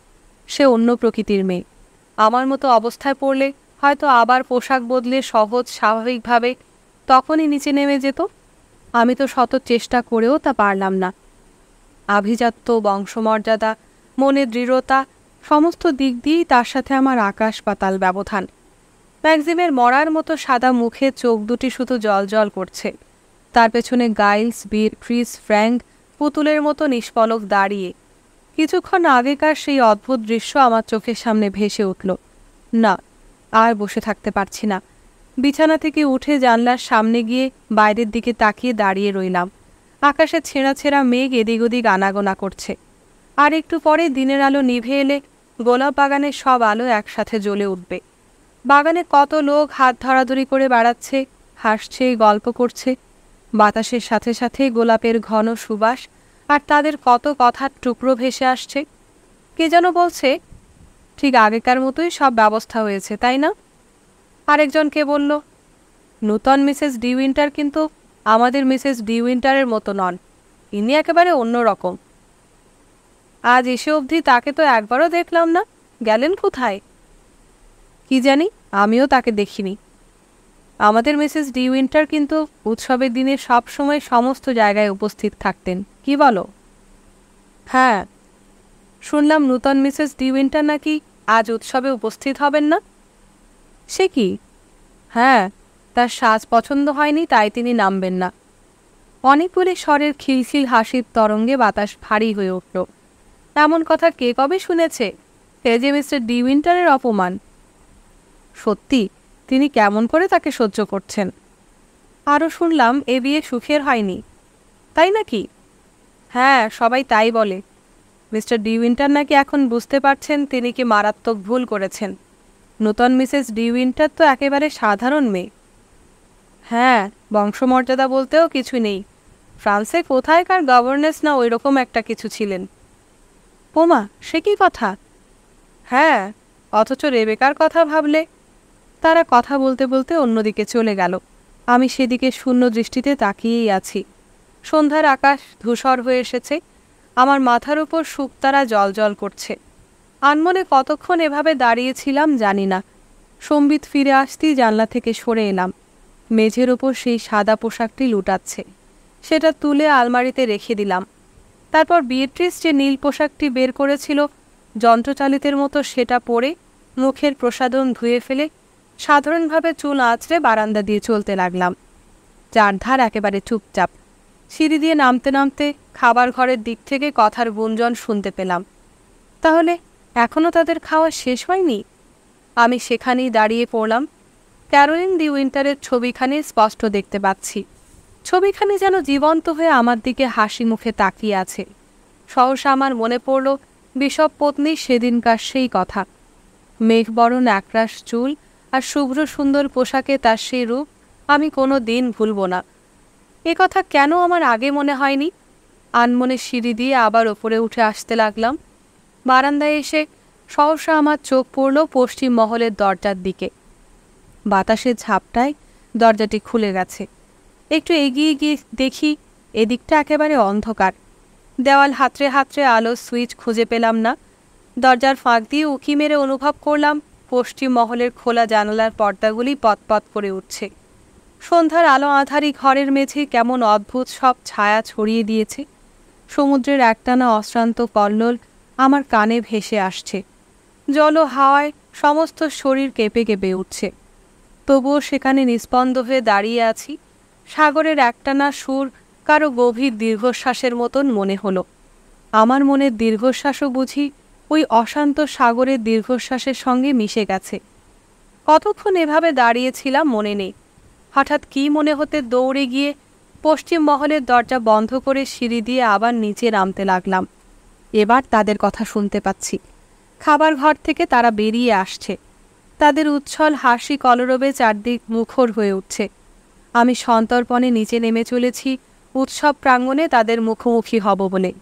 সে অন্য প্রকৃতির মেয়ে। আমার মতো অবস্থায় পড়লে হয়তো আবার পোশাক বদলে সহজ স্বাভাবিকভাবে তখনই নিচে নেমে যেত। আমি তো শত চেষ্টা করেও তা পারলাম না। আভিজাত্য, বংশমর্যাদা, মনের দৃঢ়তা সমস্ত দিক দিয়েই তার সাথে আমার আকাশ পাতাল ব্যবধান। ম্যাক্সিমের মরার মতো সাদা মুখে চোখ দুটি শুধু জল করছে। তার পেছনে গাইলস, বিয়েট্রিস, ফ্র্যাঙ্ক পুতুলের মতো নিষ্পলক দাঁড়িয়ে। কিছুক্ষণ আগেকার সেই অদ্ভুত দৃশ্য আমার চোখের সামনে ভেসে উঠল। না, আর বসে থাকতে পারছি না। বিছানা থেকে উঠে জানলার সামনে গিয়ে বাইরের দিকে তাকিয়ে দাঁড়িয়ে রইলাম। আকাশে ছেঁড়া ছেঁড়া মেঘ এদিক ওদিক আনাগোনা করছে। আর একটু পরে দিনের আলো নিভে এলে গোলাপ বাগানের সব আলো একসাথে জ্বলে উঠবে। বাগানে কত লোক হাত ধরাধরি করে বেড়াচ্ছে, হাসছে, গল্প করছে। বাতাসের সাথে সাথে গোলাপের ঘন সুবাস, আর তাদের কত কথার টুকরো ভেসে আসছে। কে যেন বলছে, ঠিক আগেকার মতোই সব ব্যবস্থা হয়েছে, তাই না? আরেকজনকে বলল, নূতন মিসেস ডি উইন্টার কিন্তু আমাদের মিসেস ডি উইন্টারের মতো নন, ইনি একেবারে অন্যরকম। আজ এসে অবধি তাকে তো একবারও দেখলাম না, গেলেন কোথায়? কি জানি, আমিও তাকে দেখিনি। আমাদের মিসেস ডি উইন্টার কিন্তু উৎসবের দিনে সব সময় সমস্ত জায়গায় উপস্থিত থাকতেন, কি বলো? হ্যাঁ, শুনলাম নূতন মিসেস ডি উইন্টার নাকি আজ উৎসবে উপস্থিত হবেন না। সে কি? হ্যাঁ, তার সাজ পছন্দ হয়নি, তাই তিনি নামবেন না। অনেকগুলি স্বরের খিলখিল হাসির তরঙ্গে বাতাস ভারী হয়ে উঠল। এমন কথা কে কবে শুনেছে? এ যে মিস্টার ডি উইন্টারের অপমান। সত্যি, তিনি কেমন করে তাকে সহ্য করছেন? আরও শুনলাম এ বিয়ে সুখের হয়নি, তাই নাকি? হ্যাঁ, সবাই তাই বলে। মিস্টার ডি উইন্টার নাকি এখন বুঝতে পারছেন তিনি কি মারাত্মক ভুল করেছেন। নূতন মিসেস ডি উইন্টার তো একেবারে সাধারণ মেয়ে। হ্যাঁ, বংশমর্যাদা বলতেও কিছু নেই। ফ্রান্সে কোথায়কার গভর্নেস না ওই রকম একটা কিছু ছিলেন। ওমা, সে কি কথা? হ্যাঁ, অথচ রেবেকার কথা ভাবলে। তারা কথা বলতে বলতে অন্যদিকে চলে গেল। আমি সেদিকে শূন্য দৃষ্টিতে তাকিয়েই আছি। সন্ধ্যার আকাশ ধূসর হয়ে এসেছে। আমার মাথার উপর শুকতারা জল করছে। আনমনে কতক্ষণ এভাবে দাঁড়িয়েছিলাম জানি না। সম্বিত ফিরে আসতেই জানলা থেকে সরে এলাম। মেঝের ওপর সেই সাদা পোশাকটি লুটাচ্ছে। সেটা তুলে আলমারিতে রেখে দিলাম। তারপর বিয়েট্রিস যে নীল পোশাকটি বের করেছিল যন্ত্রচালিতের মতো সেটা পরে মুখের প্রসাধন ধুয়ে ফেলে সাধারণভাবে চুল আঁচড়ে বারান্দা দিয়ে চলতে লাগলাম। চারধার একেবারে চুপচাপ। সিঁড়ি দিয়ে নামতে নামতে খাবার ঘরের দিক থেকে কথার গুঞ্জন শুনতে পেলাম। তাহলে এখনও তাদের খাওয়া শেষ হয়নি? আমি সেখানেই দাঁড়িয়ে পড়লাম। ক্যারোলিন দি উইন্টারের ছবিখানি স্পষ্ট দেখতে পাচ্ছি। ছবিখানি যেন জীবন্ত হয়ে আমার দিকে হাসি মুখে তাকিয়ে আছে। সহসা আমার মনে পড়ল বিশপ পত্নীর সেদিনকার সেই কথা। মেঘবরণ একরাশ চুল আর শুভ্র সুন্দর পোশাকে তার সেই রূপ আমি কোনো দিন ভুলব না। এ কথা কেন আমার আগে মনে হয়নি? আনমনে সিঁড়ি দিয়ে আবার ওপরে উঠে আসতে লাগলাম। বারান্দায় এসে সহসা আমার চোখ পড়ল পশ্চিম মহলের দরজার দিকে। বাতাসের ঝাপটায় দরজাটি খুলে গেছে। একটু এগিয়ে গিয়ে দেখি এদিকটা একেবারে অন্ধকার। দেওয়াল হাতড়ে হাতড়ে আলোর সুইচ খুঁজে পেলাম না। দরজার ফাঁক দিয়ে উঁকি মেরে অনুভব করলাম পশ্চিম মহলের খোলা জানালার পর্দাগুলি পতপত করে উঠছে। সন্ধ্যার আলো আঁধারি ঘরের মেঝে কেমন অদ্ভুত সব ছায়া ছড়িয়ে দিয়েছে। সমুদ্রের একটানা অশ্রান্ত কল্লোল আমার কানে ভেসে আসছে। জল ও হাওয়ায় সমস্ত শরীর কেঁপে কেঁপে উঠছে। তবুও সেখানে নিস্পন্দ হয়ে দাঁড়িয়ে আছি। সাগরের একটানা সুর কারো গভীর দীর্ঘশ্বাসের মতন মনে হলো। আমার মনের দীর্ঘশ্বাসও বুঝি ওই অশান্ত সাগরের দীর্ঘশ্বাসের সঙ্গে মিশে গেছে। কতক্ষণ এভাবে দাঁড়িয়েছিলাম মনে নেই। হঠাৎ কী মনে হতে দৌড়ে গিয়ে পশ্চিম মহলের দরজা বন্ধ করে সিঁড়ি দিয়ে আবার নিচে নামতে লাগলাম। এবার তাদের কথা শুনতে পাচ্ছি। খাবার ঘর থেকে তারা বেরিয়ে আসছে। তাদের উচ্ছল হাসি কলরবে চারদিক মুখর হয়ে উঠছে। আমি সন্তর্পণে নিচে নেমে চলেছি উৎসব প্রাঙ্গণে তাদের মুখোমুখি হব বলে।